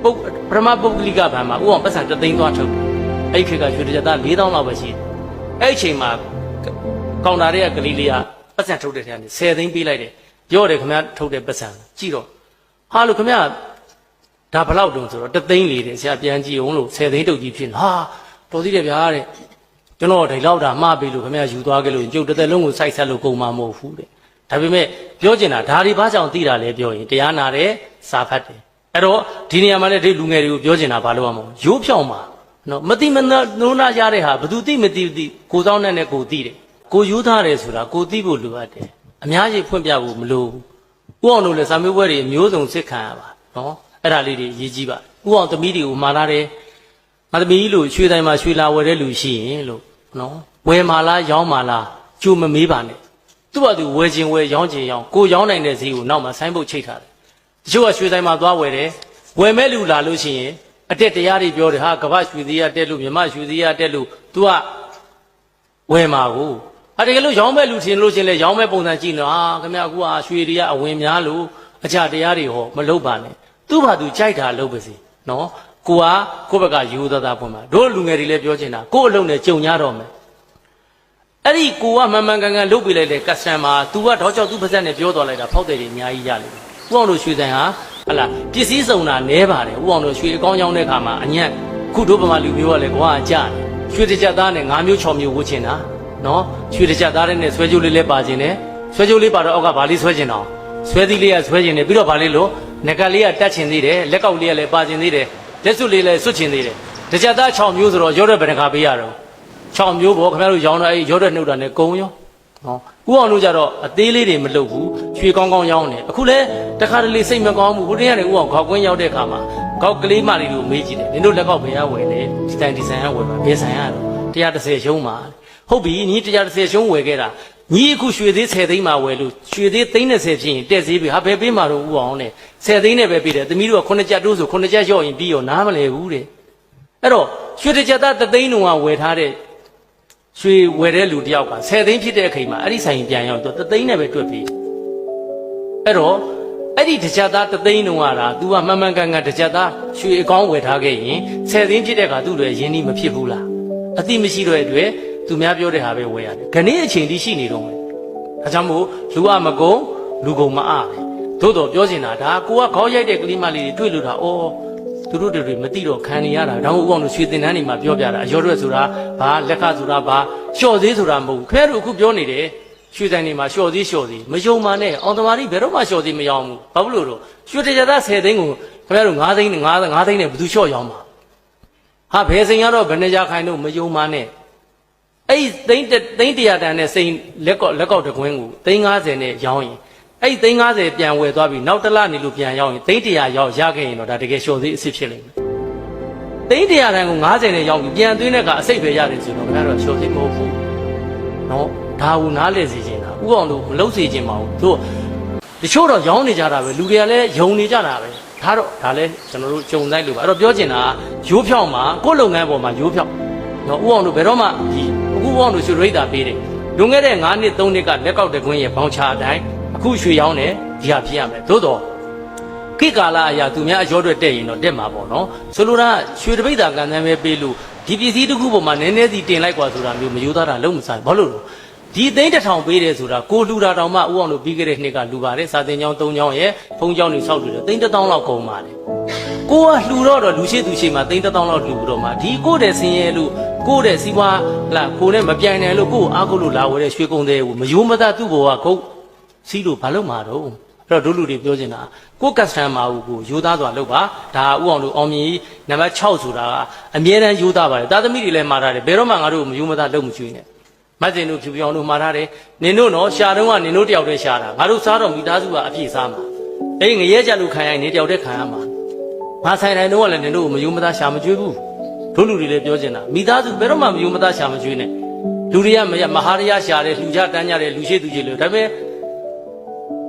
ဘူးပထမပုဂ္ဂလိကဘဏ်မှာဥအောင်ပတ်စံ3သိန်းသွားထုတ်အဲ့ခေတ်ကရွှေတကြသား4000လောက်ပဲရှိတယ်အဲ့အချိန်မှာကောင်တာတွေကကလေးလေးကပတ်စံထုတ်တဲ့ထဲကနေ10သိန်းပေးလိုက်တယ်ပြောတယ်ခင်ဗျားထုတ်တဲ့ပတ်စံကြည့်တော့ဟာလို့ခင်ဗျားဒါဘယ်လောက်တုံးဆိုတော့3သိန်းလေးတယ်ဆရာပြန်ကြည့်အောင်လို့10သိန်းတုတ်ကြီးဖြစ်ဟာတော်သေးတယ်ဗျာတဲ့ကျွန်တော်ဒီလောက်တာမှားပြီလို့ခင်ဗျားယူသွားခဲ့လို့ကျုပ်တစ်သက်လုံးကိုစိုက်ဆက်လို့ကုန်မှာမဟုတ်ဘူးတဲ့ဒါပေမဲ့ပြောချင်တာဒါတွေဘာကြောင့်သိတာလဲပြောရင်တရားနာတယ်စာဖတ်တယ်အဲ့တော့ဒီနေရာမှာလည်းဒီလူငယ်တွေကိုပြောချင်တာဘာလို့ရမလဲရိုးဖြောင်းပါနော်မတိမနိုးနာရတဲ့ဟာဘယ်သူသိမသိသိကိုစောင်းနဲ့ကိုသိတယ်ကိုယူသားတယ်ဆိုတာကိုသိဖို့လိုအပ်တယ်အများကြီးဖွင့်ပြဖို့မလိုဘူးဥအောင်တို့လည်းစာမေးပွဲတွေမျိုးစုံစစ်ခံရပါနော်အဲ့ဒါလေးတွေရေးကြည့်ပါဥအောင်သမီးတွေကိုမှားလာတယ်ငါသမီးလို့ရွှေတိုင်းမှာရွှေလာဝယ်တဲ့လူရှိရင်လို့နော်ဝယ်မာလားရောင်းမာလားကြိုမမေးပါနဲ့သူ့ဘာသူဝယ်ခြင်းဝယ်ရောင်းခြင်းရောင်းကိုရောင်းနိုင်တဲ့ဈေးကိုနောက်မှဆိုင်းပုတ်ချိတ်ထားတယ်တချို့ကရွှေတိုင်းမှာသွားဝယ်တယ်ဝယ်မဲ့လူလာလို့ရှိရင်အတက်တရားတွေပြောတယ်ဟာကမ္ဘာရွှေသေးရတက်လို့မြမရွှေသေးရတက်လို့ तू ကဝယ်မှာကိုတကယ်လို့ရောင်းမဲ့လူထင်လို့ချင်းလဲရောင်းမဲ့ပုံစံကြည့်နော်ဟာခင်ဗျာအခုကရွှေတွေကအဝင်များလို့အကြတရားတွေဟောမလုပ်ပါနဲ့သူ့ဘာသူကြိုက်တာလုပ်ပါစေနော်ကိုကကိုယ့်ဘက်ကယူသားသားဖွင့်ပါတို့လူငယ်တွေလည်းပြောချင်တာကိုယ့်အလုံးနဲ့ကြုံရတော့မယ်အဲ့ဒီကိုကမှန်မှန်ကန်ကန်လုပ်ပေးလိုက်တဲ့ customer तू ကတော့ကြောက်သူပါဇက်နဲ့ပြောတော်လိုက်တာဖောက်တယ်တွေအများကြီးရလိမ့်မယ်ဥအောင်တို့ရွှေဆိုင်ဟာဟလာပစ္စည်းစုံတာနဲပါတယ်ဥအောင်တို့ရွှေအကောင်းကြောင်းတဲ့ခါမှာအညံ့ခုတို့ဗမာလူမျိုးကလည်းကွာကြားတယ်ရွှေတစ်ချက်သားနဲ့9မျိုး6မျိုးဝှချင်တာနော်ရွှေတစ်ချက်သားနဲ့ဆွဲကြိုးလေးလည်းပါခြင်းနဲ့ဆွဲကြိုးလေးပါတော့အောက်ကဗာလေးဆွဲခြင်းတော့ဆွဲသီးလေးကဆွဲခြင်းနဲ့ပြီးတော့ဗာလေးလို့ငကလေးကတက်ခြင်းသေးတယ်လက်ကောက်လေးကလည်းပါခြင်းသေးတယ်လက်စွပ်လေးလည်းစွတ်ခြင်းသေးတယ်တစ်ချက်သား6မျိုးဆိုတော့ရောတဲ့ဘယ်နှခါပေးရတော့6မျိုးပေါ့ခင်ဗျားတို့ရောင်းတော့အဲ့ရောတဲ့နှုတ်တာနဲ့ကုံရောနော်ဥအောင်တို့ကြတော့အသေးလေးတွေမလုပ်ဘူးရွှေကောင်းကောင်းရောင်းတယ်အခုလဲတခါတလေစိတ်မကောင်းဘူးဟိုတည်းကနေဥအောင်ခေါက်ကွင်းရောက်တဲ့အခါမှာခေါက်ကလေးမလေးတို့မေးကြည့်တယ်နင်တို့လက်ကောက်ဘယ်ရဝယ်လဲဒီတိုင်းဒီဇိုင်းကဝယ်ပါဘယ်ဆိုင်ရတော့130ရှုံးပါဟုတ်ပြီညီ130ရှုံးဝယ်ခဲ့တာညီအခုရွှေသေး10သိန်းမှဝယ်လို့ရွှေသေး30ဖြစ်ရင်တက်သေးပြီဟာဘယ်ပေးမှာတော့ဥအောင်နဲ့10သိန်းနဲ့ပဲပေးတယ်သမီးတို့က9ကျပ်တိုးဆို9ကျပ်လျှော့ရင်ပြီးရောနားမလဲဘူးတဲ့အဲ့တော့ရွှေတစ်ကျပ်သား3သိန်းလုံးကဝယ်ထားတဲ့ရွှေဝယ်တဲ့လူတယောက်က10သိန်းဖြစ်တဲ့အချိန်မှာအဲ့ဒီဆိုင်ပြန်ရောက်တော့3သိန်းနဲ့ပဲတွက်ပြီးအဲ့တော့အဲ့ဒီတစ်ကျပ်သား3သိန်းလုံးကလား तू ကမှန်မှန်ကန်ကန်တစ်ကျပ်သားရွှေအကောင်းဝယ်ထားခဲ့ရင်10သိန်းဖြစ်တဲ့အခါသူ့တွေရင်းနှီးမဖြစ်ဘူးလားအတိမရှိတော့တဲ့အတွက်သူများပြောတဲ့ဟာပဲဝယ်ရတယ်ခဏအချိန်တိရှိနေတော့မယ်ဒါကြောင့်မို့လူအမကုံလူကုံမအားသို့တော့ပြောချင်တာဒါကိုကခေါင်းရိုက်တဲ့ကလေးမလေးတွေတွေ့လို့တာဩသူတို့တွေမသိတော့ခံနေရတာဒါမှမဟုတ်ဥအောင်တို့ရွှေတင်တန်းတွေမှာပြောပြတာအရောရွက်ဆိုတာဘာလက်ခဆိုတာဘာလျှော့သေးဆိုတာမဟုတ်ဘူးခဲတို့အခုပြောနေတယ်ရွှေဆိုင်တွေမှာလျှော့သေးမယုံပါနဲ့အောင်သမารိဘယ်တော့မှလျှော့သေးမရောင်းဘူးဘာဖြစ်လို့တော့ရွှေတကြသား10သိန်းကိုခင်ဗျားတို့9သိန်းနဲ့5သိန်းနဲ့ဘယ်သူလျှော့ရောင်းမှာဟာဘယ်စိန်ကတော့ဘယ်နှကြခိုင်တို့မယုံပါနဲ့အဲ့သိန်း100တန်နဲ့စိန်လက်ကောက်တကွင်းကိုသိန်း50နဲ့ရောင်းရင်အဲ့သိန်း50ပြန်ဝယ်သွားပြီးနောက်တစ်လနေလို့ပြန်ရောက်ရင်သိန်း100ရောက်ရခဲ့ရင်တော့ဒါတကယ်လျှော်သေးအစ်စ်ဖြစ်လိမ့်မယ်သိန်း100တန်ကို50နဲ့ရောက်ပြီးပြန်သွင်းတဲ့ကအစိတ်ပဲရတယ်ဆိုတော့ခင်ဗျားတို့လျှော်သေးမဟုတ်ဘူးနော်ဒါကိုနားလဲစေချင်တာဥအောင်လို့မလုပ်စေချင်ပါဘူးတို့တချို့တော့ရောင်းနေကြတာပဲလူတွေကလည်းယုံနေကြတာပဲဒါလည်းကျွန်တော်တို့ကြုံလိုက်လို့ပါအဲ့တော့ပြောချင်တာရိုးဖြောင်းမှာကိုယ့်လုပ်ငန်းပေါ်မှာရိုးဖြောင်းနော်ဥအောင်တို့ဘယ်တော့မှအခုဥအောင်တို့ရွှေရိတ်တာပေးတယ်လွန်ခဲ့တဲ့9နှစ်3နှစ်ကလက်ကောက်တကွင်းရဲ့ဘောင်ချအတိုင်းအခုရွှေရောင်းတယ်ဒီဟာဖြစ်ရမယ်သို့တော့ခေတ်ကာလအရာသူများအကျော်တွေတက်ရင်တော့တက်မှာပေါ့နော်ဆိုလိုတာရွှေတပိတ်တာကန်တန်းပဲပေးလို့ဒီပစ္စည်းတစ်ခုပေါ်မှာနည်းနည်းစီတင်လိုက်กว่าဆိုတာမျိုးမယူသားတာလုံးမဆိုင်ဘာလို့လဲဒီသိန်း1000ပေးတယ်ဆိုတာကိုလူတာတောင်မှဥအောင်တို့ပြီးခဲ့တဲ့နှစ်ကလူပါတယ်စာတင်ကျောင်း3ကျောင်းရဲ့ဖုံးကျောင်းတွေဆောက်လို့သိန်း1000လောက်ကုန်ပါတယ်ကိုကလှူတော့လူရှိသူရှိမှသိန်း1000လောက်လှူတော့မှဒီကိုတဲ့ဆင်းရဲလို့ကိုတဲ့စီးပွားလာကိုနဲ့မပြိုင်နိုင်လို့ကိုအားကိုလို့လာဝဲတဲ့ရွှေကုန်တဲ့ကိုမယိုးမသားသူ့ဘောကခုတ်စီးလို့ဘာလို့မှာတော့အဲ့တော့ဒုလူတွေပြောချင်တာကိုကစတန်မာကိုယူသားစွာလုပ်ပါဒါဥအောင်တို့အောင်မြင်နံပါတ်6ဆိုတာကအမြဲတမ်းယူသားပါတယ်တာသမီတွေလည်းမှားထားတယ်ဘယ်တော့မှငါတို့မယိုးမသားလုပ်မကျွေးနဲ့ မတ်စင်တို့ဖြူပြောင်းတို့မှားထားတယ်နင်တို့နော်ရှာတော့ကနင်တို့တယောက်တည်းရှာတာငါတို့စားတော့မိသားစုကအပြည့်စားမှာအဲ့ငရဲကြလို့ခံရရင်နင်တယောက်တည်းခံရမှာငါဆိုင်တိုင်းတော့လည်းနင်တို့ကိုမယုံမသားရှာမကြွေးဘူးတို့လူတွေလည်းပြောချင်တာမိသားစုဘယ်တော့မှမယုံမသားရှာမကြွေးနဲ့လူတွေကမဟာရရရှာတယ်လှူကြတန်းကြတယ်လူရှိသူကြီးလို့ဒါပေမဲ့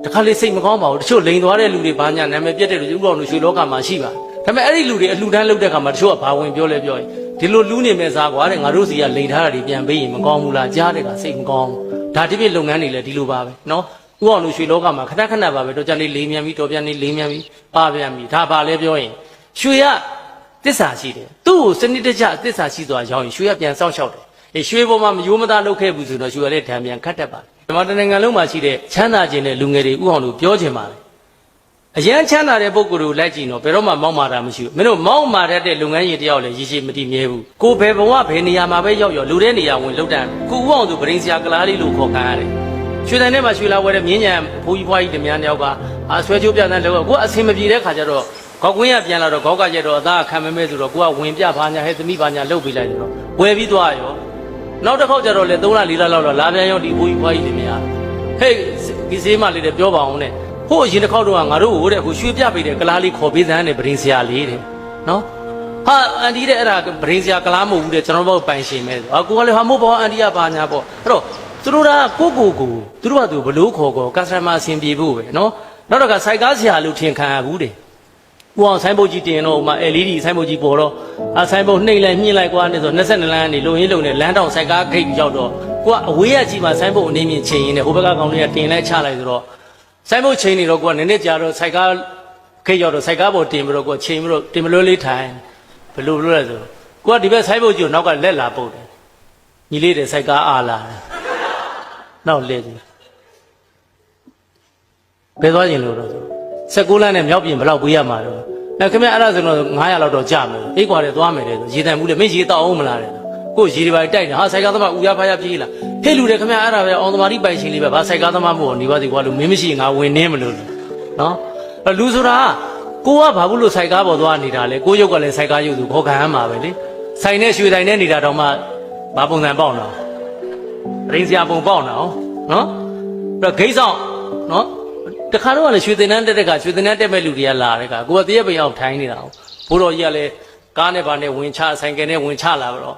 တခါလေစိတ်မကောင်းပါဘူးတချို့လိန်သွားတဲ့လူတွေဘာညာနာမည်ပြတ်တဲ့လူဥပအောင်လို့ရွှေလောကမှာရှိပါဒါပေမဲ့အဲ့ဒီလူတွေအလှူဒန်းလုပ်တဲ့ခါမှာတချို့ကဘာဝင်ပြောလဲပြောရင်ဒီလိုလူနေမဲ့စားကွာတဲ့ငါတို့စီကလိန်ထားတာတွေပြန်ပေးရင်မကောင်းဘူးလားကြားတဲ့ကစိတ်မကောင်းဒါဒီပြည့်လုပ်ငန်းတွေလည်းဒီလိုပါပဲနော်ဥအောင်လို့ရွှေလောကမှာခဏခဏပါပဲတော့ကြလေးလေးမြန်ပြီးတော်ပြန်လေးလေးမြန်ပြီးပါပြန်ပြီးဒါပါလဲပြောရင်ရွှေကတစ္ဆာရှိတယ်သူ့ကိုစနစ်တကျတစ္ဆာရှိသွားရောက်ရင်ရွှေကပြန်စောင့်ရှောက်တယ်ရွှေပေါ်မှာမယိုးမသားလုပ်ခဲ့ဘူးဆိုတော့ရွှေကလည်းဓာပြန်ခတ်တတ်ပါတယ်ဒီမှာတနိုင်ငံလုံးမှာရှိတဲ့ချမ်းသာခြင်းတဲ့လူငယ်တွေဥအောင်လို့ပြောချင်ပါတယ်အရန်ချမ်းသာတဲ့ပုဂ္ဂိုလ်ကိုလိုက်ကြည့်တော့ဘယ်တော့မှမောက်မာတာမရှိဘူးမင်းတို့မောက်မာတတ်တဲ့လုပ်ငန်းကြီးတယောက်လည်းရည်ရှိမတည်မြဲဘူးကိုဘယ်ဘဝဘယ်နေရာမှာပဲရောက်လူတဲ့နေရာဝင်လှုပ်တတ်ကိုဥအောင်ဆိုပရင်းစရာကလားလေးလို့ခေါ်ခံရတယ်ရွှေတန်ထဲမှာရွှေလာဝဲတဲ့မြင်းညံဘိုးကြီးဖွားကြီးတမန်တယောက်ကဆွဲချိုးပြတဲ့လောက်ကိုအဆင်မပြေတဲ့ခါကျတော့ခေါက်ကွင်းရပြန်လာတော့ခေါက်ကကျတော့အသားခံမမဲဆိုတော့ကိုကဝင်ပြပါညာဟဲ့သမီးပါညာလှုပ်ပေးလိုက်တော့ဝယ်ပြီးသွားရောနောက်တစ်ခေါက်ကျတော့လေ3လ4လလောက်တော့လာပြန်ရောဒီဘိုးကြီးဖွားကြီးတမန်ဟဲ့ဒီစေးမလေးတွေပြောပါအောင်နဲ့ဟိုအရင်တစ်ခေါက်တော့ငါတို့ဟိုတဲ့အခုရွှေပြပေးတဲ့ကလားလေးခေါ်ပေးစမ်းတဲ့ပရင်းစရာလေးတဲ့နော်ဟာအန်တီတဲ့အဲ့ဒါပရင်းစရာကလားမဟုတ်ဘူးတဲ့ကျွန်တော်တို့ပိုင်ရှင်မဲဆိုကိုကလည်းဟာမို့ပေါ့အန်တီကပါညာပေါ့အဲ့တော့သူတို့ကကိုသူတို့ကသူဘလို့ခေါ်ကစတမာအဆင်ပြေဖို့ပဲနော်နောက်တော့ကစိုက်ကားဆရာလို့ထင်ခံရဘူးတဲ့ဥအောင်ဆိုင်းပုတ်ကြီးတင်တော့ဥမာ LED ဆိုင်းပုတ်ကြီးပေါ်တော့ဆိုင်းပုတ်နှိမ့်လိုက်ညှိလိုက်ကွာနဲ့ဆို22လမ်းကနေလုံရင်းလုံနဲ့လမ်းတောင်စိုက်ကားခိတ်ရောက်တော့ကိုကအဝေးရကြီးမှာဆိုင်းပုတ်အနေမြင့်ချိန်ရင်းနဲ့ဟိုဘက်ကကောင်လေးကတင်လိုက်ချလိုက်ဆိုတော့ဆိုင်းပုတ်ချိန်နေတော့ကိုကနည်းနည်းကြာတော့စိုက်ကားခိတ်ရောက်တော့စိုက်ကားပေါ်တင်ပြီးတော့ကိုချိန်ပြီးတော့တင်မလို့လေးထိုင်ဘလို့လဲဆိုကိုကဒီဘက်ဆိုင်းပုတ်ကြီးကိုနောက်ကလက်လာပုတ်တယ်ညီလေးတဲ့စိုက်ကားအားလာတယ်နောက်လဲကြီးဘယ်သွားရင်လို့တော့16လမ်းနဲ့မြောက်ပြင်ဘယ်လောက်ပေးရမှာတော့ခင်ဗျအဲ့ဒါဆိုတော့900လောက်တော့ကြမယ်အိတ်ကွာတယ်သွားမယ်လေရေတန်မှုလေမင်းရေတောက်အောင်မလားတဲ့ကိုရေတွေပါတိုက်တယ်ဟာစိုက်ကားသမားဦးရဖားရပြေးလာဟဲ့လူတယ်ခင်ဗျအဲ့ဒါပဲအောင်သမားတိပိုင်ရှင်လေးပဲဘာစိုက်ကားသမားမို့နေပါသေးကွာလို့မင်းမရှိငါဝင်နေမလို့နော်လူဆိုတာကိုကဘာဘူးလို့စိုက်ကားပေါ်သွားနေတာလေကိုရုပ်ကလည်းစိုက်ကားရုပ်သူခေါ်ခံရမှာပဲလေစိုင်နဲ့ရွှေတိုင်နဲ့နေတာတော့မှဘာပုံစံပေါက်တော့ရင်းစရာပုံပေါက်နော်နော်အဲ့တော့ဂိတ်ဆောင်နော်တခါတော့လည်းရွှေသင်္นานတက်တဲ့ကရွှေသင်္นานတက်မဲ့လူတွေကလာတဲ့ကကိုကတရက်ပင်အောင်ထိုင်းနေတာဘိုးတော်ကြီးကလည်းကားနဲ့ဘာနဲ့ဝင်ချဆိုင်ကယ်နဲ့ဝင်ချလာတော့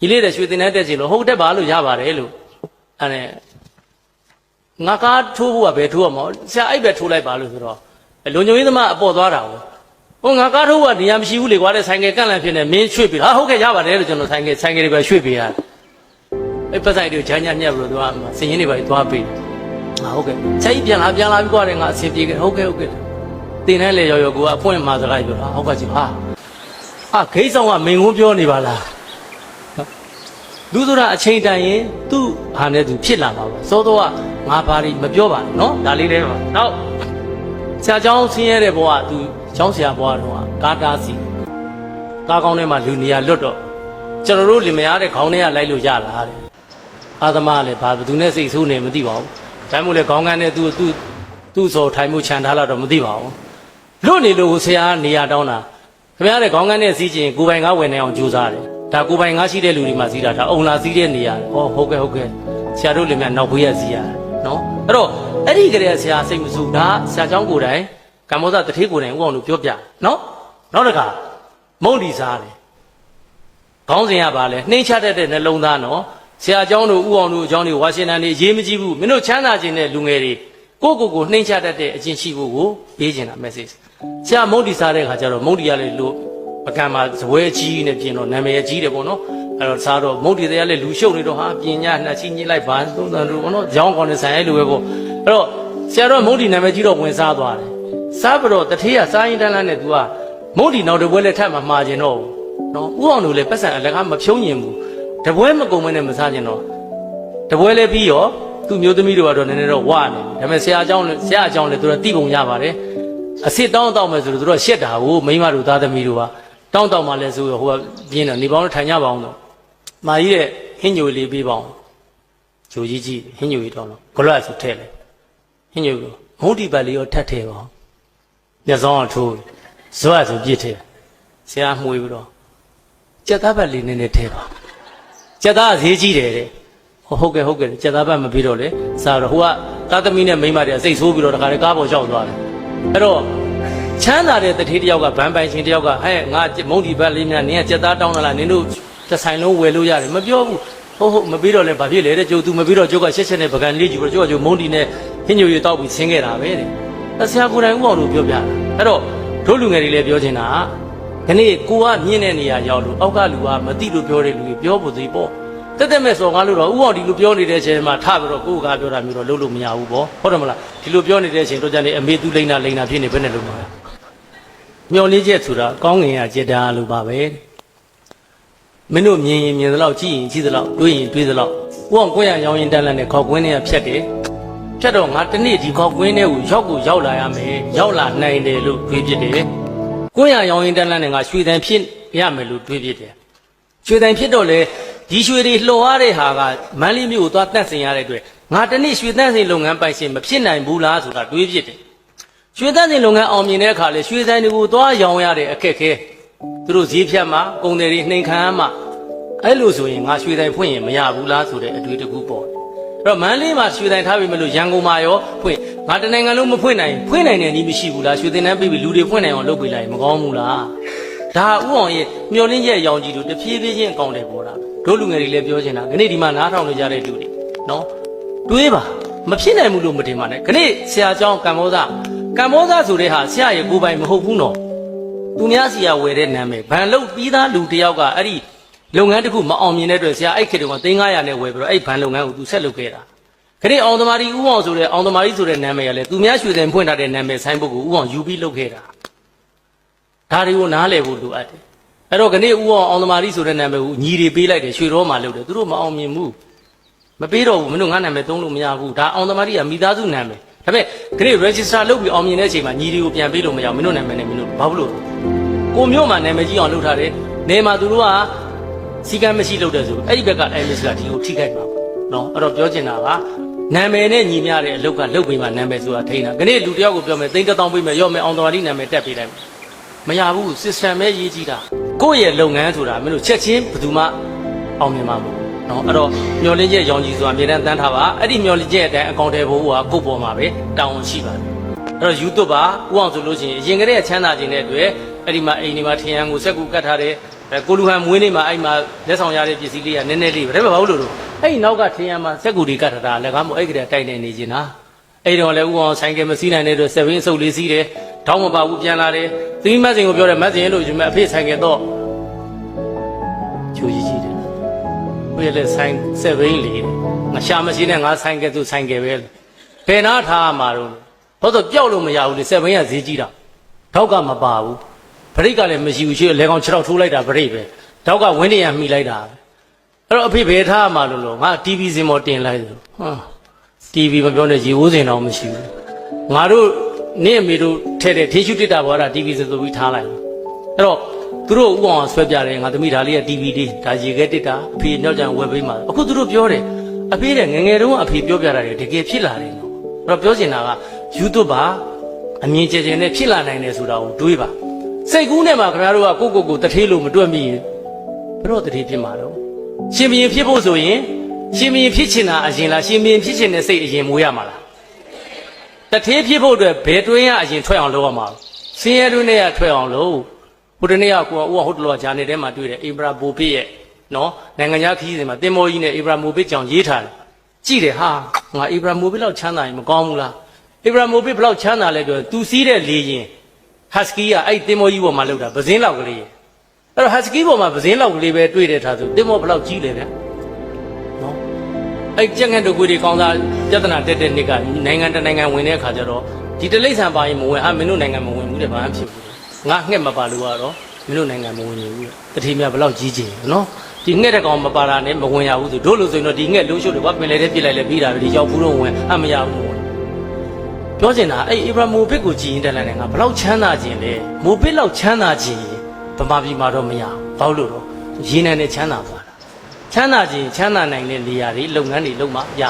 ကြီးလေးတဲ့ရွှေသင်္นานတက်ချင်လို့ဟုတ်တက်ပါလို့ရပါတယ်လို့အဲ့နဲ့ငါကားထိုးဖို့ကဘယ်ထိုးရမလဲဆရာအဲ့ပဲထိုးလိုက်ပါလို့ဆိုတော့လုံညုံရေးသမားအပေါ်သွားတာဟိုငါကားထိုးဖို့ကနေရာမရှိဘူးလေကွာတဲ့ဆိုင်ကယ်ကန့်လန့်ဖြစ်နေမင်းရွှေ့ပြီဟာဟုတ်ကဲ့ရပါတယ်လို့ကျွန်တော်ဆိုင်ကယ်တွေပဲရွှေ့ပေးရတယ်အဲ့ပတ်ဆိုင်တွေကိုဂျာညညက်ပြီးတော့သူကစင်ရင်းတွေပဲသွားပေးဟုတ်ကဲ့ဆရာကြီးပြန်လာပြီးကွာတယ်ငါအဆင်ပြေခဲ့ဟုတ်ကဲ့တင်တဲ့လေရောကိုကအဖွင့်မှာစကားပြောတာဟုတ်ကဲ့ကြီးဟာဂိတ်ဆောင်ကမင်ကုန်းပြောနေပါလားလူဆိုတာအချိန်တန်ရင်သူ့ဟာနဲ့သူဖြစ်လာမှာပါစောတော့ကငါဘာတွေမပြောပါနဲ့နော်ဒါလေးလေးပါနောက်ဆရာเจ้าဆင်းရဲတဲ့ဘဝသူเจ้าဆရာဘဝတော့ကားတားစီကားကောင်းထဲမှာလူနေရလွတ်တော့ကျွန်တော်တို့လင်မယားတဲ့ခေါင်းထဲကလိုက်လို့ရလာတယ်အာသမားလည်းဘာဘသူနဲ့စိတ်ဆိုးနေမသိပါဘူးဒါမှမဟုတ်လေခေါင်းကန်းနဲ့သူ့စော်ထိုင်မှုခြံထားလာတော့မသိပါဘူးလွတ်နေလို့ဆရာနေရာတောင်းတာခင်ဗျားတဲ့ခေါင်းကန်းနဲ့စီးချင်းကိုပိုင်ကားဝင်နေအောင်ကြိုးစားတယ်ဒါကိုပိုင်ကားရှိတဲ့လူတွေမှာစီးတာဒါအုံလာစီးတဲ့နေရာဟုတ်ကဲ့ဆရာတို့လည်းများနောက်ဘေးရစီးရတယ်နော်အဲ့တော့အဲ့ဒီကလေးဆရာစိတ်မဆူဒါဆရာเจ้าကိုယ်တိုင်ကမ္ဘောဇတထေးကိုယ်တိုင်ဥအောင်လို့ပြောပြနော်နောက်တခါမုံဒီစားတယ်ခေါင်းစဉ်ရပါလဲနှိမ့်ချတတ်တဲ့နှလုံးသားနော်ဆရာเจ้าတို့ဥအောင်တို့အကြောင်းတွေဝါရှင်တန်တွေရေးမကြည့်ဘူးမင်းတို့ချမ်းသာခြင်းတဲ့လူငယ်တွေကိုနှိမ့်ချတတ်တဲ့အချင်းရှိဖို့ကိုပေးခြင်းတာ message ဆရာမုံဒီစားတဲ့ခါကျတော့မုံဒီရလေလို့ပကံမှာဇပွဲကြီးနဲ့ပြင်တော့နာမည်ကြီးတယ်ပေါ့နော်အဲ့တော့စားတော့မုံဒီတရားလေလူရှုပ်နေတော့ဟာပညာနှက်ချင်းညှိလိုက်ပါသုံးသံတို့ပေါ့နော်ကြောင်းကောင်းနေဆိုင်အဲ့လိုပဲပေါ့အဲ့တော့ဆရာတော်မုံဒီနာမည်ကြီးတော့ဝင်စားသွားတယ်စားပြီးတော့တထေးကစားရင်တန်းလန်းနဲ့ तू ကမုံဒီနောက်တပွဲလက်ထပ်မှာမှာကျင်တော့နော်ဥအောင်တို့လည်းပတ်စံအလကားမဖြုံးညင်ဘူးတပွဲမကုံမနဲ့မစားကျင်တော့တပွဲလည်းပြီးရောသူ့မျိုးသမီးတို့ကတော့နည်းနည်းတော့ဝါနေဒါပေမဲ့ဆရာအကြောင်းလည်းသူတို့တိပုံရပါတယ်အစ်စ်တောင်းမယ်ဆိုတော့သူတို့ရှက်တာကိုမိန်းမတို့သားသမီးတို့ကတောင်းမှလဲဆိုဟိုကပြင်းတယ်နေပေါင်းထိုင်ကြပါအောင်တော့မာကြီးတဲ့ဟင်းညိုလေးပေးပါအောင်ဂျိုကြီးဟင်းညိုကြီးတောင်းတော့ဂလွတ်ဆိုထဲလေဟင်းညိုကိုမုံဒီပတ်လေးရောထပ်ထဲပါမျက်စောင်းထိုးဇွတ်ဆိုပြစ်ထဲဆရာမှွေပြီးတော့ကြက်သားပတ်လေးနည်းနည်းထဲပါကြက်သားဈေးကြီးတယ်တဲ့ ဟုတ်ကဲ့ကျက်သားပတ်မပြီးတော့လေစားတော့ဟိုကသားသမီးနဲ့မိန်းမတွေကစိတ်ဆိုးပြီးတော့တခါလေကားပေါ်ရောက်သွားတယ်အဲ့တော့ချမ်းသာတဲ့တထေးတယောက်ကဗန်ပိုင်ရှင်တယောက်ကဟဲ့ငါမုံဒီဘက်လေးများနင်းကကျက်သားတောင်းလာနင်တို့တစ်ဆိုင်လုံးဝယ်လို့ရတယ်မပြောဘူးဟုတ်မပြီးတော့လဲဘာဖြစ်လဲတဲ့ကျုပ် तू မပြီးတော့ကျုပ်ကရှက်ရှက်နဲ့ပကံလေးကြည့်ပြီးတော့ကျုပ်ကမုံဒီနဲ့ဟင်းညိုရီတောက်ပြီးဆင်းခဲ့တာပဲတဲ့ဆရာကိုယ်တိုင်ဥအောင်လို့ပြောပြတာအဲ့တော့တို့လူငယ်တွေလည်းပြောချင်တာခဏကိုကမြင့်တဲ့နေရာရောက်လို့အောက်ကလူကမသိလို့ပြောတဲ့လူတွေပြောဖို့သေးပေါ့တက်မဲ့စော်ကားလို့တော့ဥအောင်ဒီလိုပြောနေတဲ့အချိန်မှာထပြီးတော့ကိုယ်ကပြောတာမျိုးတော့လုပ်လို့မရဘူးပေါ့ဟုတ်တယ်မလားဒီလိုပြောနေတဲ့အချိန်တော့ကြနေအမေသူလိမ့်နာဖြစ်နေဘယ်နဲ့လုပ်မှာလဲမျောလင်းချက်ဆိုတာကောင်းငင်ရจิตတာလို့ပါပဲမင်းတို့မြင်ရင်မြင်သလောက်ကြည့်ရင်ကြည့်သလောက်တွေးရင်တွေးသလောက်ဥအောင်ကိုရရောင်းရင်တန်းလန်းနဲ့ခေါက်ကွင်းတွေကဖြတ်တယ်ဖြတ်တော့ငါတနေ့ဒီခေါက်ကွင်းတွေကိုရောက်လာရမယ်ရောက်လာနိုင်တယ်လို့တွေးပြတယ်ကိုရရောင်းရင်တန်းလန်းနဲ့ငါရွှေတန်ဖြစ်ရမယ်လို့တွေးပြတယ်ရွှေတန်ဖြစ်တော့လေဒီရွှေတွေလှော်ရတဲ့ဟာကမန်းလေးမျိုးကိုသွားတန့်စင်ရတဲ့အတွက်ငါတနေ့ရွှေတန့်စင်လုပ်ငန်းပိုင်ရှင်မဖြစ်နိုင်ဘူးလားဆိုတာတွေးပြတယ်ရွှေတန့်စင်လုပ်ငန်းအောင်မြင်တဲ့အခါလေရွှေဆိုင်တွေကိုသွားရောင်းရတဲ့အခက်ခဲသူတို့ဈေးဖြတ်မှာကုန်တယ်တွေနှိမ်ခံမှာအဲ့လိုဆိုရင်ငါရွှေဆိုင်ဖွင့်ရင်မရဘူးလားဆိုတဲ့အတွေ့အကြုံပေါ့အဲ့တော့မန်းလေးမှာရွှေဆိုင်ထားပြီမလို့ရန်ကုန်မှာရောဖွင့်ငါတနိုင်ငံလုံးမဖွင့်နိုင်တဲ့နည်းမရှိဘူးလားရွှေသင်တန်းပြီးပြီလူတွေဖွင့်နိုင်အောင်လုပ်ပေးလိုက်ရင်မကောင်းဘူးလားဒါဥအောင်ရဲ့မျောလင်းချက်ရောင်ကြီးတို့တဖြည်းဖြည်းချင်းအကောင့်တွေပေါ်တာတို့လူငယ်တွေလည်းပြောချင်တာခဏဒီမှာနားထောင်နေကြတဲ့လူတွေနော်တွေးပါမဖြစ်နိုင်ဘူးလို့မတင်ပါနဲ့ခဏဆရာကျောင်းကမ္ဘောဇဆိုတဲ့ဟာဆရာရဲ့ကိုယ်ပိုင်မဟုတ်ဘူးနော်သူများစီကဝယ်တဲ့နာမည်ဘန်လုတ်ပြီးသားလူတယောက်ကအဲ့ဒီလုပ်ငန်းတစ်ခုမအောင်မြင်တဲ့အတွက်ဆရာအဲ့ခေတ္တက3,900နဲ့ဝယ်ပြီးတော့အဲ့ဘန်လုပ်ငန်းကိုသူဆက်လုပ်ခဲ့တာခဏအောင်သမားကြီးဥအောင်ဆိုတဲ့အောင်သမားကြီးဆိုတဲ့နာမည်ကလည်းသူများရွှေတင်ဖွင့်ထားတဲ့နာမည်ဆိုင်းဘုတ်ကိုဥအောင်ယူပြီးလုပ်ခဲ့တာဒါတွေကိုနားလည်ဖို့လိုအပ်တယ်အဲ့တော့ခဏဥအောင်သမားကြီးဆိုတဲ့နာမည်ကိုညီတွေပေးလိုက်တယ်ရွှေတော်မှာလုပ်တယ်သူတို့မအောင်မြင်ဘူးမပေးတော့ဘူးမင်းတို့ငါနာမည်သုံးလို့မရဘူးဒါအောင်သမားကြီးကမိသားစုနာမည်ဒါပေမဲ့ခဏ register လုပ်ပြီးအောင်မြင်တဲ့အချိန်မှာညီတွေကိုပြန်ပေးလို့မရဘူးမင်းတို့နာမည်နဲ့မင်းတို့ဘာလို့ကိုမျိုးမှာနာမည်ကြီးအောင်လုပ်ထားတယ်နေမှာသူတို့ကစီကံမရှိလုပ်တယ်ဆိုအဲ့ဒီဘက်က MS ကဒီကိုထိခိုက်မှာပေါ့နော်အဲ့တော့ပြောချင်တာကနာမည်နဲ့ညီမျှတဲ့အလုပ်ကလုပ်ပြီးမှနာမည်ဆိုတာထိန်းတာခဏလူတယောက်ကိုပြောမယ်3,000ပေးမယ်ရော့မယ်အောင်တော်ရီနာမည်တက်ပေးလိုက်မရဘူး system ပဲရေးကြည့်တာကိုယ့်ရဲ့လုပ်ငန်းဆိုတာမင်းတို့ချက်ချင်းဘယ်သူမှအောင်မြင်မှာမဟုတ်နော်အဲ့တော့မျောလင်းချက်ရောင်ကြီးဆိုတာအမြဲတမ်းတန်းထားပါအဲ့ဒီမျောလင်းချက်အတိုင်းအကောင့်ထဲဖို့ကကိုယ့်ပေါ်မှာပဲတောင်းဝန်ရှိပါတယ်အဲ့တော့ YouTube ပါဥအောင်ဆိုလို့ရှိရင်အရင်ကတည်းကချမ်းသာခြင်းတဲ့အတွက်အဲ့ဒီမှာအိမ်ဒီမှာထင်ရန်ကိုစက်ကူကတ်ထားတယ်ကိုလူဟန်မွေးနေမှာအဲ့မှာလက်ဆောင်ရတဲ့ပစ္စည်းလေးကနည်းနည်းလေးပဲဒါပေမဲ့ဘာလို့လို့အဲ့ဒီနောက်ကထင်ရန်မှာစက်ကူတွေကတ်ထားတာလည်းကားမို့အဲ့ကတည်းကတိုက်နေနေခြင်းဟာအဲ့တော့လည်းဥအောင်ဆိုင်ကယ်မစီးနိုင်တဲ့အတွက်7 အဆုပ်လေးစီးတယ်ထောင်းမပါဘူးပြန်လာတယ်သမီးမဆင်ကိုပြောတယ်မဆင်လို့ယူမဲ့အဖေဆိုင်ကယ်တော့ချိုးကြီးတယ်ဘယ်လဲဆိုင်7လေးငါရှာမရှိနဲ့ငါဆိုင်ကယ်သူဆိုင်ကယ်ပဲဘယ်နာထားမှာတော့ဟုတ်တော့ပျောက်လို့မရဘူးလေ7ကဈေးကြီးတာထောက်ကမပါဘူးဗရိတ်ကလည်းမရှိဘူးရှိလေကောင်6ထိုးလိုက်တာဗရိတ်ပဲတောက်ကဝင်းနေရမှီလိုက်တာအဲ့တော့အဖေဘယ်ထားမှာလို့ငါ TV စင်ပေါ်တင်လိုက်တယ်ဟာ TV မပြောနဲ့ရေဦးစင်တော့မရှိဘူးငါတို့နေ့အမေတို့ထဲတဲ့ထေရှုတစ်တာဘောတာ TV စင်ဆိုပြီးထားလိုက်အဲ့တော့သူတို့ဥအောင်ဆွဲပြတယ်ငါသမီးဒါလေးက DVD ဒါရေခဲတစ်တာအဖေညောက်ကြံဝယ်ပေးမှာအခုသူတို့ပြောတယ်အဖေတဲ့ငငယ်တုန်းကအဖေပြောပြတာတွေတကယ်ဖြစ်လာတယ်နော်အဲ့တော့ပြောချင်တာက YouTube ပါအမြင်ကျကျနဲ့ဖြစ်လာနိုင်တယ်ဆိုတာကိုတွေးပါစိတ်ကူးနဲ့မှခင်ဗျားတို့ကကိုတထေးလို့မတွက်မိရင်ဘယ်တော့တထေးဖြစ်မှာတော့ရှင်ဘီရင်ဖြစ်ဖို့ဆိုရင်ရှင်ဘီရင်ဖြစ်ချင်တာအရင်လားရှင်ဘီရင်ဖြစ်ချင်တဲ့စိတ်အရင်မွေးရမှာလားတထေးဖြစ်ဖို့အတွက်ဘယ်တွင်းရအရင်ထွက်အောင်လုပ်ရမှာစင်းရဲတွင်းနဲ့ရထွက်အောင်လုပ်ဟိုတနေ့ကကိုကဟုတ်တလောဂျာနေထဲမှာတွေ့တယ်အိဗရာမိုဘစ်ရဲ့နော်နိုင်ငံခြားခီးစဉ်မှာတင်မောကြီးနဲ့အိဗရာမိုဘစ်ကြောင့်ရေးထားတယ်ကြည့်တယ်ဟာငါအိဗရာမိုဘစ်လောက်ချမ်းသာရင်မကောင်းဘူးလားအိဗရာမိုဘစ်ဘလောက်ချမ်းသာလဲပြောသူစီးတဲ့လေရင်ဟတ်စကီကအဲ့တင်မောကြီးပေါ်မှာလောက်တာပဇင်းလောက်ကလေးအဲ့တော့ဟတ်စကီပေါ်မှာပဇင်းလောက်ကလေးပဲတွေ့တဲ့ထားဆိုတင်မောဘလောက်ကြီးလဲဗျနော်အဲ့ကြက်ငတ်တို့ကိုတွေကောင်းစားပြဿနာတက်တဲ့နှစ်ကနိုင်ငံတနိုင်ငံဝင်တဲ့အခါကျတော့ဒီတလိမ့်ဆန်ပါရင်မဝင်မင်းတို့နိုင်ငံမဝင်ဘူးတဲ့ဘာမှဖြစ်ဘူးငါငှက်မပါလို့ကတော့မင်းတို့နိုင်ငံမဝင်ဘူးတတိမြဘလောက်ကြီးကြီးနော်ဒီငှက်တဲ့ကောင်မပါတာနဲ့မဝင်ရဘူးဆိုတို့လို့ဆိုရင်တော့ဒီငှက်လုံးရှုပ်တယ်ကွာပင်လေတဲ့ပြစ်လိုက်လဲပြီးတာပဲဒီရောက်ဘူးတော့ဝင်မရဘူးပြောချင်တာအဲ့အိဗရာမိုဘစ်ကိုကြည်ရင်တက်လိုက်တယ်ငါဘလောက်ချမ်းသာခြင်းလဲမိုဘစ်လောက်ချမ်းသာခြင်းဗမာပြည်မှာတော့မရဘူးဘာလို့တော့ရေနံနဲ့ချမ်းသာသွားတာချမ်းသာခြင်းချမ်းသာနိုင်တဲ့နေရာတွေလုပ်ငန်းတွေလုပ်မှရ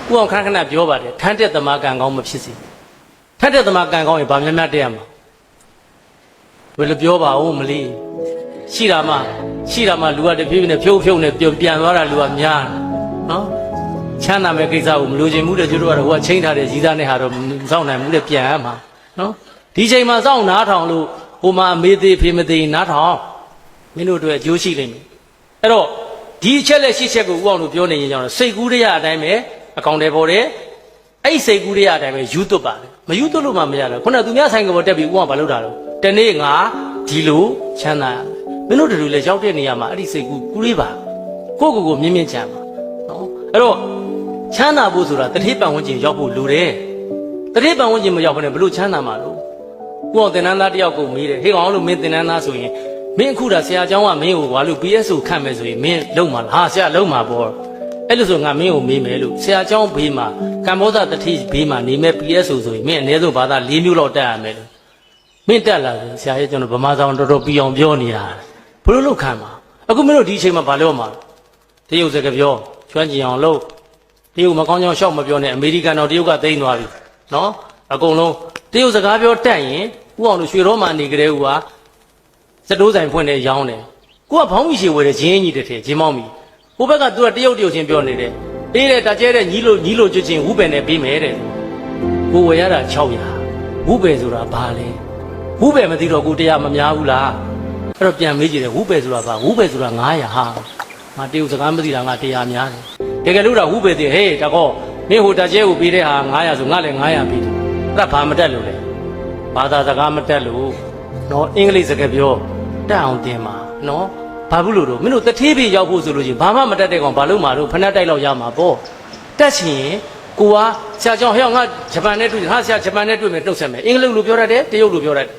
ဥအောင်ခဏခဏပြောပါတယ်ထမ်းတဲ့သမားကံကောင်းမဖြစ်စေထမ်းတဲ့သမားကံကောင်းရင်ဗာများများတက်ရမှာဘယ်လိုပြောပါဦးမလေးရှိတာမှလူကတဖြည်းဖြည်းနဲ့ဖြုတ်နဲ့ပြန်သွားတာလူကများ နော်ချမ်းသာမဲ့ကိစ္စကိုမလိုချင်ဘူးတဲ့ကျတို့ကတော့ဟိုကချိန်ထားတဲ့ကြီးစားနဲ့ဟာတော့မစောင့်နိုင်ဘူးတဲ့ပြန်ရမှာနော်ဒီချိန်မှာစောင့်နားထောင်လို့ဟိုမှာအမေသေးဖေမသေးနားထောင်မင်းတို့တို့အကျိုးရှိလိမ့်မယ်အဲ့တော့ဒီအချက်လက်ရှိချက်ကိုဥအောင်တို့ပြောနေရင်ကြောင့်စိတ်ကူးရအတိုင်းပဲအကောင့်တွေပေါ်တယ်အဲ့စိတ်ကူးရအတိုင်းပဲယူသွတ်ပါတယ်မယူသွတ်လို့မှမရတော့ခုနကသူများဆိုင်ကပေါ်တက်ပြီးဥအောင်ဘာလုပ်တာတော့တနေ့ငါဒီလိုချမ်းသာမင်းတို့တို့လည်းရောက်တဲ့နေရာမှာအဲ့ဒီစိတ်ကူးကူးလေးပါကိုယ့်ကိုယ်မြင့်မြင့်ချမ်းပါနော်အဲ့တော့ချမ်းသာဖို့ဆိုတာတတိပံဝန်းကျင်ရောက်ဖို့လိုတယ်တတိပံဝန်းကျင်မရောက်ဘဲနဲ့ဘလို့ချမ်းသာမှာလို့ကိုယ့်တင်နန်းသားတယောက်ကိုမေးတယ်ဟေးကောင်လို့မင်းတင်နန်းသားဆိုရင်မင်းအခုဒါဆရာเจ้าကမင်းကိုဘာလို့ PSO ခတ်မယ်ဆိုရင်မင်းလုံမှာလားဟာဆရာလုံမှာပေါ့အဲ့လိုဆိုငါမင်းကိုမေးမယ်လို့ဆရာเจ้าဘေးမှာကမ္ဘောဇတတိဘေးမှာနေမဲ့ PSO ဆိုရင်မင်းအနည်းဆုံးဘာသာ၄မျိုးလောက်တက်ရမယ်လို့မင်းတက်လာတယ်ဆရာရဲ့ကျွန်တော်ဗမာဆောင်တော်တော်ပြီးအောင်ပြောနေတာဘလို့လောက်ခံမှာအခုမင်းတို့ဒီအချိန်မှာဘာလို့မှာတရုတ်စကားပြောကျွမ်းကျင်အောင်လုပ်တရုတ်မကောင်းကြောင်ရှောက်မပြောနဲ့အမေရိကန်တော့တရုတ်ကသိမ်းသွားပြီနော်အကုန်လုံးတရုတ်စကားပြောတက်ရင်ဥအောင်တို့ရွှေရောမှနေကြတဲ့ဥဟာစတိုးဆိုင်ဖွင့်နေရောင်းတယ်ကိုကဘောင်းမီရှည်ဝယ်တဲ့ဂျင်းကြီးတစ်ထည်ဂျင်းမောင်းမီဟိုဘက်ကသူကတရုတ်ချင်းပြောနေတယ်အေးတဲ့တကျဲတဲ့ညီလိုကျွချင်းဝူပယ်နဲ့ပြီးမယ်တဲ့ကိုဝယ်ရတာ600ဝူပယ်ဆိုတာဘာလဲဝူပယ်မသိတော့ကိုတရားမများဘူးလားအဲ့တော့ပြန်မေးကြည့်တယ်ဝူပယ်ဆိုတာဘာဝူပယ်ဆိုတာ900ဟာငါတရုတ်စကားမသိတာငါတရားများတယ်တကယ်လို့တော့ဝူပယ်သိဟေးတကောမင်းဟိုတကျဲကိုပြီးတဲ့ဟာ900ဆိုငါလည်း900ပြီးတယ်အဲ့ဒါဘာမတက်လို့လဲဘာသာစကားမတက်လို့နော်အင်္ဂလိပ်စကားပြောတက်အောင်တင်ပါနော်ဘာဘူးလို့တော့မင်းတို့တထေးပြေရောက်ဖို့ဆိုလို့ရှိရင်ဘာမှမတက်တဲ့ကောင်ဘာလို့မှာတော့ဖဏတ်တိုက်လောက်ရမှာပေါ့တက်ချင်ကိုကဆရာကြောင့်ဟဲ့ငါဂျပန်နဲ့တွေ့ဟာဆရာဂျပန်နဲ့တွေ့မယ်နှုတ်ဆက်မယ်အင်္ဂလိပ်လိုပြောတတ်တယ်တရုတ်လိုပြောတတ်တယ်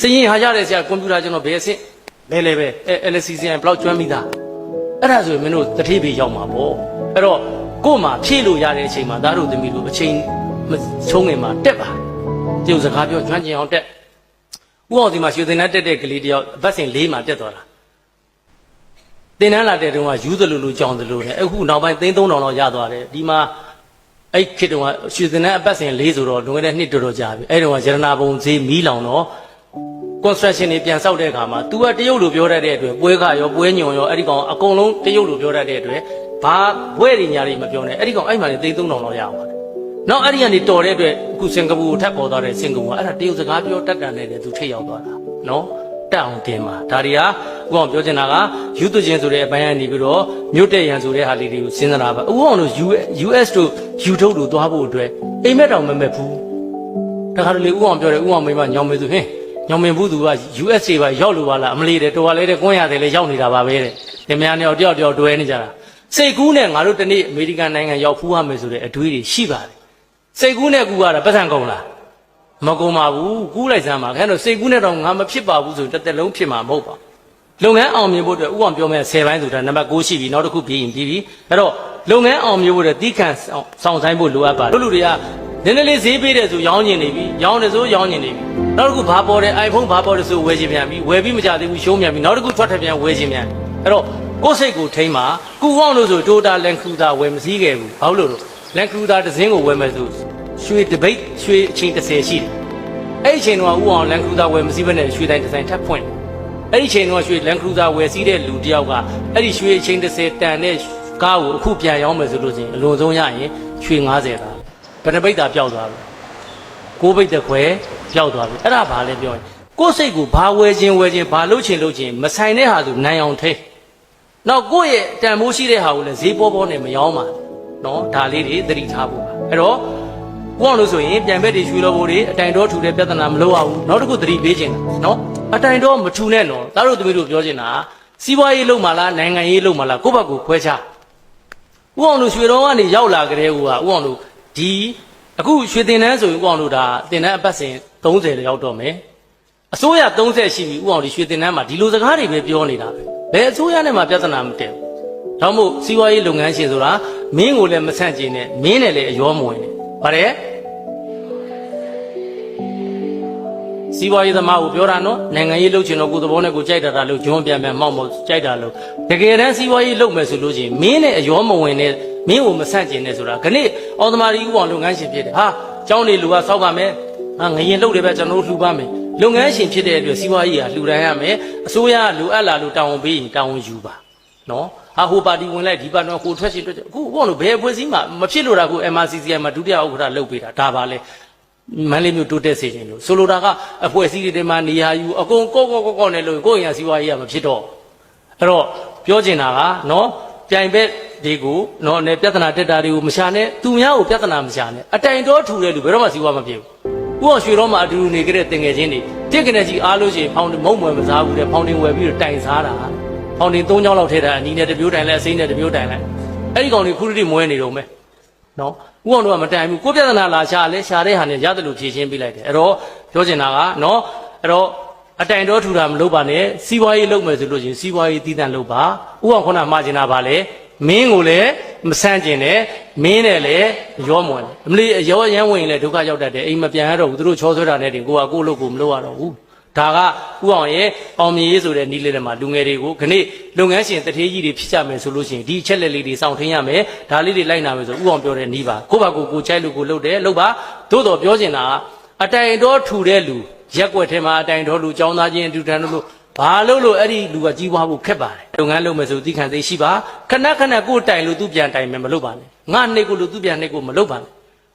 စရင်ဟာရတယ်ဆရာကွန်ပျူတာကျွန်တော်ဘယ်အဆင့်လဲလဲပဲLCCN ဘလောက်ကျွမ်းပြီးသားအဲ့ဒါဆိုရင်မင်းတို့တထေးပြေရောက်မှာပေါ့အဲ့တော့ကို့မှာဖြည့်လို့ရတဲ့အချိန်မှာသားတို့သမီးတို့အချိန်မချုံးငင်မှာတက်ပါတရုတ်စကားပြောကျွမ်းကျင်အောင်တက်ဥအောင်ဒီမှာရွှေသင်္ကန်းတက်တဲ့ကလေးတယောက်အပတ်စဉ်၄မှာတက်သွားတာသင်္ကန်းလာတဲ့တုန်းကယူသလိုလိုကြောင်သလိုနဲ့အခုနောက်ပိုင်း3,000လောက်ရသွားတယ်ဒီမှာအဲ့ခေတ်တုန်းကရွှေသင်္ကန်းအပတ်စဉ်၄ဆိုတော့လွန်ခဲ့တဲ့နှစ်တော်တော်ကြာပြီအဲ့တုန်းကရတနာဘုံဈေးမီးလောင်တော့ construction တွေပြန်ဆောက်တဲ့အခါမှာ तू ကတရုတ်လိုပြောတတ်တဲ့အတွက်ပွဲခရောပွဲညွန်ရောအဲ့ဒီကောင်အကုန်လုံးတရုတ်လိုပြောတတ်တဲ့အတွက်ဘာဘွဲ့တွေညာတွေမပြောနဲ့အဲ့ဒီကောင်အဲ့မှာနေ3,000လောက်ရအောင်ပါတယ်နောက်အဲ့ဒီကနေတော်တဲ့အတွက်အခုစင်ကာပူကိုထပ်ပေါ်သွားတဲ့စင်ကာပူကအဲ့ဒါတရုတ်စကားပြောတတ်တယ်နဲ့သူထိရောက်သွားတာနော်တက်အောင်တင်ပါဒါတွေကဥအောင်ပြောချင်တာကယူသွချင်းဆိုတဲ့အပိုင်းကနေပြီးတော့မြို့တက်ရန်ဆိုတဲ့ဟာလေးတွေကိုစဉ်းစားတာပါဥအောင်တို့ US တို့ယူထုတ်တို့သွားဖို့အတွက်အိမ်မက်တောင်မမက်ဘူးတခါတလေဥအောင်ပြောတယ်ဥအောင်မိမညောင်မေသူဟင်းညောင်မင်ဘူးသူက US တွေပါရောက်လို့ပါလားအမလီတဲ့တော်ပါလေတဲ့ကွန်းရတယ်လေရောက်နေတာပါပဲတဲ့ဒီများနဲ့တယောက်တွဲနေကြတာစိတ်ကူးနဲ့ငါတို့တနေ့အမေရိကန်နိုင်ငံရောက်ဖူးရမယ်ဆိုတဲ့အတွေးတွေရှိပါတယ်စိတ်ကူးနဲ့ကူရတာပတ်စံကုန်လားမကုန်ပါဘူးကူးလိုက်စမ်းပါခင်ဗျားတို့စိတ်ကူးနဲ့တော့ငါမဖြစ်ပါဘူးဆိုတစ်သက်လုံးဖြစ်မှာမဟုတ်ပါလုပ်ငန်းအောင်မြင်ဖို့အတွက်ဥအောင်ပြောမဲ့10ပိုင်းဆိုတာနံပါတ်6ရှိပြီနောက်တစ်ခုပြီးရင်ပြီးပြီအဲ့တော့လုပ်ငန်းအောင်မြင်ဖို့အတွက်တီးခန့်ဆောင်ဆိုင်ဖို့လိုအပ်ပါတယ်လူတွေကနည်းနည်းလေးဈေးပေးတယ်ဆိုရောင်းကျင်နေပြီရောင်းတယ်ဆိုရောင်းကျင်နေပြီနောက်တစ်ခုဘာပေါ်တယ် iPhone ဘာပေါ်တယ်ဆိုဝယ်ခြင်းပြန်ပြီဝယ်ပြီးမကြသေးဘူးရှုံးပြန်ပြီနောက်တစ်ခုထွက်ထပြန်ဝယ်ခြင်းပြန်အဲ့တော့ကိုယ်စိတ်ကိုထိမ့်ပါကူအောင်လို့ဆို Toyota Land Cruiser ဝယ်မစည်းခဲ့ဘူးဘာလို့လဲ Land Cruiser တစ်စင်းကိုဝယ်မယ်ဆိုရွှေတပိတ်ရွှေအချိန်30ရှိတယ်အဲ့ဒီအချိန်တော့ဥအောင် Land Cruiser ဝယ်မစည်းဘဲနဲ့ရွှေတိုင်းဒီဇိုင်းထပ်ဖွင့်အဲ့ဒီအချိန်တော့ရွှေ Land Cruiser ဝယ်စည်းတဲ့လူတယောက်ကအဲ့ဒီရွှေအချိန်30တန်တဲ့ကားကိုအခုပြန်ရောင်းမယ်ဆိုလို့ရှိရင်အလွန်ဆုံးရရင်ရွှေ90တာဘယ်နှပိတ်တာပျောက်သွားပြီကိုးပိတ်တဲ့ခွဲပျောက်သွားပြီအဲ့ဒါဘာလဲပြောရင်ကိုယ်စိတ်ကိုဘာဝယ်ခြင်းဘာလုပ်ခြင်းမဆိုင်တဲ့ဟာဆိုနိုင်အောင်ထိနောက်ကိုယ့်ရဲ့တန်ဖိုးရှိတဲ့ဟာကိုလည်းဈေးပေါ်နဲ့မရောင်းပါနော်ဒါလေးတွေသတိထားဖို့ပါအဲ့တော့ကိုအောင်လို့ဆိုရင်ပြန်ဘက်တွေရွှေလောဘိုတွေအတိုင်တော်ထူတဲ့ပြဿနာမလုပ်ရဘူးနောက်တစ်ခုသတိပေးခြင်းနော်အတိုင်တော်မထူနဲ့နော်သားတို့သမီးတို့ပြောချင်တာစီးပွားရေးလုပ်မှလားနိုင်ငံရေးလုပ်မှလားကိုယ့်ဘက်ကိုခွဲခြားဥအောင်လို့ရွှေတော်ကနေရောက်လာကြတဲ့ဥအောင်လို့ဒီအခုရွှေတင်တန်းဆိုရင်ဥအောင်လို့ဒါတင်တန်းအပတ်စဉ်30ရောက်တော့မယ်အစိုးရ30ရှိပြီဥအောင်ဒီရွှေတင်တန်းမှာဒီလိုစကားတွေပဲပြောနေတာပဲဘယ်အစိုးရနဲ့မှပြဿနာမတည့်ဘူးဒါမှမဟုတ်စီးပွားရေးလုပ်ငန်းရှင်ဆိုတာမင်းကိုလည်းမဆန့်ကျင်နဲ့မင်းနဲ့လည်းအယောမဝင်နဲ့ပါတယ်စီးပွားရေးသမားကိုပြောတာနော်နိုင်ငံရေးလုပ်ချင်တော့ကိုယ်သဘောနဲ့ကိုကြိုက်တာလို့ဂျွန်းပြန်မောက်ကြိုက်တာလို့တကယ်တမ်းစီးပွားရေးလုပ်မယ်ဆိုလို့ရှိရင်မင်းနဲ့အယောမဝင်နဲ့မင်းကိုမဆန့်ကျင်နဲ့ဆိုတာခဏအော်သမားကြီးဥအောင်လုပ်ငန်းရှင်ဖြစ်တယ်ဟာကျောင်းနေလူကစောက်ပါမယ်ဟာငရင်လုပ်တယ်ပဲကျွန်တော်တို့လှူပါမယ်လုပ်ငန်းရှင်ဖြစ်တဲ့အတွက်စီးပွားရေးကလှူဒန်းရမယ်အစိုးရကလိုအပ်လာလို့တာဝန်ပေးရင်တာဝန်ယူပါနော်ဟာ ဟာဟိုပါတီဝင်လိုက်ဒီပါတီဟိုထွက်ရှင်ထွက်အခုဘောလို့ဘယ်အဖွဲ့အစည်းမှမဖြစ်လို့တာကို MRCCI မှာဒုတိယဥက္ကဋ္ဌလုပ်ပေးတာဒါပါလေမန္တလေးမြို့တိုးတက်စေခြင်းလို့ဆိုလိုတာကအဖွဲ့အစည်းတွေမှာနေရာယူအကုန်ကော့နဲ့လို့ကိုယ့်ရင်စီးပွားရေးကမဖြစ်တော့အဲ့တော့ပြောချင်တာကနော်ပြိုင်ဘက်တွေကိုနော်နဲ့ပြဿနာတက်တာတွေကိုမရှာနဲ့သူများကိုပြဿနာမရှာနဲ့အတိုင်တော်ထူတဲ့လူဘယ်တော့မှစီးပွားမဖြစ်ဘူးဥအောင်ရွှေတော်မှာအတူတူနေကြတဲ့တင်ငယ်ချင်းတွေတစ်ကနေကြီးအားလို့ရှိရင်ဖောင်တင်မုံမွယ်မစားဘူးတဲ့ဖောင်တင်ဝယ်ပြီးတော့တိုင်စားတာဖောင်တင်၃ချောင်းလောက်ထည့်တာအနီးနဲ့တပြိုးတိုင်လိုက်အစိမ်းနဲ့တပြိုးတိုင်လိုက်အဲ့ဒီကောင်တွေခုတိမွဲနေတော့မယ်နော်ဥအောင်တို့ကမတိုင်ဘူးကိုပြဿနာလာရှာလဲရှာတဲ့ဟာနဲ့ရတယ်လို့ဖြေရှင်းပေးလိုက်တယ်အဲ့တော့ပြောချင်တာကနော်အဲ့တော့အတိုင်တော်ထူတာမလုပ်ပါနဲ့စီးပွားရေးလုပ်မယ်ဆိုလို့ရှိရင်စီးပွားရေးတည်တံ့လုပ်ပါဥအောင်ခုနမှားချင်တာပါလေမင်းကိုလည်းမဆန့်ကျင်နဲ့မင်းနဲ့လည်းရောမွန်တယ်အမလေးရောရမ်းဝင်လည်းဒုက္ခရောက်တတ်တယ်အိမ်မပြန်ရတော့ဘူးသူတို့ချောဆွဲတာနဲ့တင်ကိုကကိုလို့ကိုမလုပ်ရတော့ဘူးဒါကဥအောင်ရဲ့အောင်မြင်ရေးဆိုတဲ့နီးလေးတွေမှာလူငယ်တွေကိုခဏလုပ်ငန်းရှင်တထေးကြီးတွေဖြစ်ကြမယ်ဆိုလို့ရှိရင်ဒီအချက်လက်လေးတွေစောင့်ထင်းရမယ်ဒါလေးတွေလိုက်နာမယ်ဆိုဥအောင်ပြောတဲ့နီးပါကိုပါကိုချိုက်လို့ကိုလုပ်တယ်လုပ်ပါသို့တော်ပြောချင်တာကအတိုင်တော်ထူတဲ့လူရက်ွက်ထဲမှာအတိုင်တော်လူចောင်းသားချင်းအတူတန်းလို့ဘာလို့အဲ့ဒီလူကကြီးပွားဖို့ခက်ပါတယ်လုပ်ငန်းလုပ်မယ်ဆိုသိခံသိရှိပါခဏကိုတိုင်လို့သူပြန်တိုင်မယ်မလုပ်ပါနဲ့ငါနှိတ်ကိုလို့သူပြန်နှိတ်ကိုမလုပ်ပါနဲ့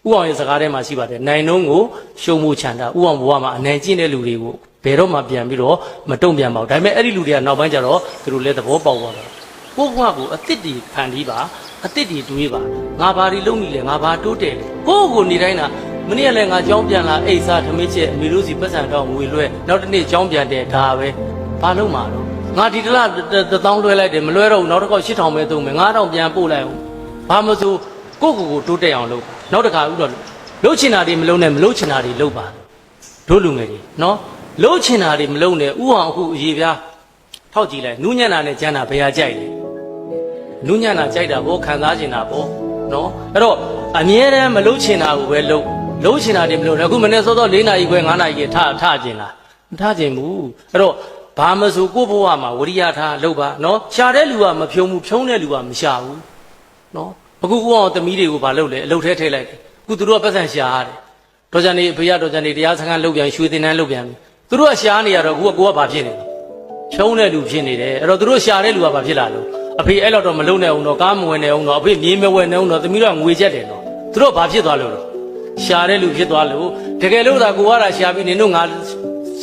ဥအောင်ရဲ့စကားထဲမှာရှိပါတယ်နိုင်နှုံးကိုရှုံမှုချန်တာဥအောင်ဘဝမှာအနိုင်ကျင့်တဲ့လူတွေကိုဘယ်တော့မှပြန်ပြီးတော့မတုံ့ပြန်ပါဘူးဒါပေမဲ့အဲ့ဒီလူတွေကနောက်ပိုင်းကျတော့သူတို့လည်းသဘောပေါက်သွားတယ်ကိုယ့်ဘဝကိုအစ်စ်တီဖန်တီးပါအစ်စ်တီတွေးပါငါဘာတွေလုပ်နေလဲငါဘာတိုးတယ်လဲကိုယ့်ကိုနေတိုင်းတာမနေ့ကလည်းငါကြောင်းပြန်လာအိတ်စားထမင်းချက်အမေတို့စီပတ်စံတော့ငွေလွှဲနောက်တစ်နေ့ကြောင်းပြန်တယ်ဒါပဲဘာလို့မှာတော့ငါဒီတလား1000လွှဲလိုက်တယ်မလွှဲတော့ဘူးနောက်တစ်ခေါက်8000ပဲသုံးမယ်9000ပြန်ပို့လိုက်အောင်ဘာမဆိုကိုယ့်ကိုတိုးတက်အောင်လုပ်နောက်တစ်ခါဥတော့လှုပ်ချင်တာတွေမလုပ်နဲ့မလှုပ်ချင်တာတွေလုပ်ပါတို့လူငယ်တွေနော်လှုပ်ချင်တာတွေမလုပ်နဲ့ဥအောင်အခုအရေးပြားထောက်ကြည့်လိုက်နူးညံ့တာနဲ့ကြမ်းတာဘယ်ဟာကြိုက်လဲနူးညံ့တာကြိုက်တာဘောခံစားချင်တာဘောနော်အဲ့တော့အမြဲတမ်းမလှုပ်ချင်တာကိုပဲလှုပ်ချင်တာတွေမလုပ်နဲ့အခုမနေ့စောစော4နာရီခွဲ5နာရီထကျင်လားမထကျင်ဘူးအဲ့တော့ဘာမဆိုကိုယ့်ဘဝမှာဝရိယထားလုပ်ပါနော်ရှာတဲ့လူကမဖြုံဘူးဖြုံးတဲ့လူကမရှာဘူးနော်အခုဥအောင်သမီးတွေကိုဘာလုပ်လဲအလုပ်ထဲထည့်လိုက်တယ်အခုသူတို့ကပတ်စံရှာရတယ်ဒေါ်ကြံနေဖေရဒေါ်ကြံနေတရားစခန်းလုပ်ပြန်ရွှေတင်တန်းလုပ်ပြန်ပြီသူတို့ကရှာနေရတော့ကိုကဘာဖြစ်နေလဲဖြုံးတဲ့လူဖြစ်နေတယ်အဲ့တော့သူတို့ရှာတဲ့လူကဘာဖြစ်လာလို့အဖေအဲ့တော့မလုံနိုင်အောင်တော့ကားမဝင်နိုင်အောင်တော့အဖေမြေမဝယ်နိုင်အောင်တော့သမီးတို့ကငွေချက်တယ်တော့သူတို့ဘာဖြစ်သွားလို့ရှာတဲ့လူဖြစ်သွားလို့တကယ်လို့သာကိုကတာရှာပြီးနင်တို့ငါ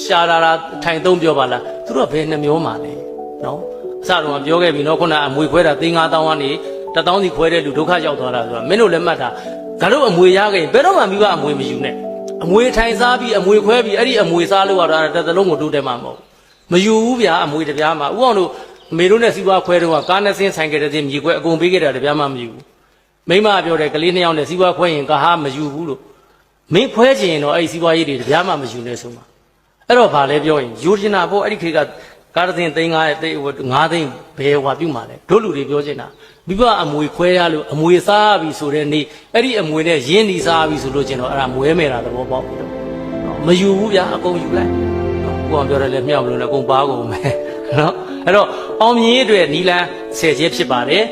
ရှာတာထိုင်သုံးပြောပါလားသူတို့ကဘယ်နှမျိုးမှလဲနော်အစတော့ပြောခဲ့ပြီနော်ခုနအမွေခွဲတာ3000ကနေ1000စီခွဲတဲ့လူဒုက္ခရောက်သွားတာဆိုတာမင်းတို့လည်းမှတ်တာငါတို့အမွေရခဲ့ဘယ်တော့မှမိဘအမွေမယူနဲ့အမွေထိုင်စားပြီးအမွေခွဲပြီးအဲ့ဒီအမွေစားလို့ရတာတစ်သလုံးကိုတိုးတယ်မှာမဟုတ်မယူဘူးဗျာအမွေတပြားမှာဥအောင်တို့အမေတို့နဲ့စီးပွားခွဲတော့ကားနဲ့ဆင်းဆိုင်ခဲ့တဲ့မြေခွဲအကုန်ပေးခဲ့တာတပြားမှမယူဘူးမိမပြောတယ်ကလေး2ယောက်နဲ့စီးပွားခွဲရင်ကာဟာမယူဘူးလို့မင်းခွဲချင်ရင်တော့အဲ့ဒီစီးပွားရေးတွေတပြားမှမယူနဲ့ဆိုမှာအဲ့တော့ဗာလဲပြောရင်ယူချင်တာပေါ့အဲ့ဒီခေတ်ကကားတစ်သိန်း5သိန်းဘယ်ဟွာပြုတ်မှာလဲတို့လူတွေပြောချင်တာမိဘအမွေခွဲရလို့အမွေစားပြီဆိုတဲ့နေ့အဲ့ဒီအမွေနဲ့ရင်းနှီးစားပြီဆိုလို့ကျင်တော့အဲ့ဒါမွဲမယ်တာသဘောပေါက်ပြီတော့မယူဘူးဗျာအကုန်ယူလိုက်ကိုအောင်ပြောတယ်လေမြောက်မလို့လည်းအကုန်ပါကုန်မယ်နော်အဲ့တော့အောင်မြင်ရေးအတွက်နီလန်း10ချက်ဖြစ်ပါတယ်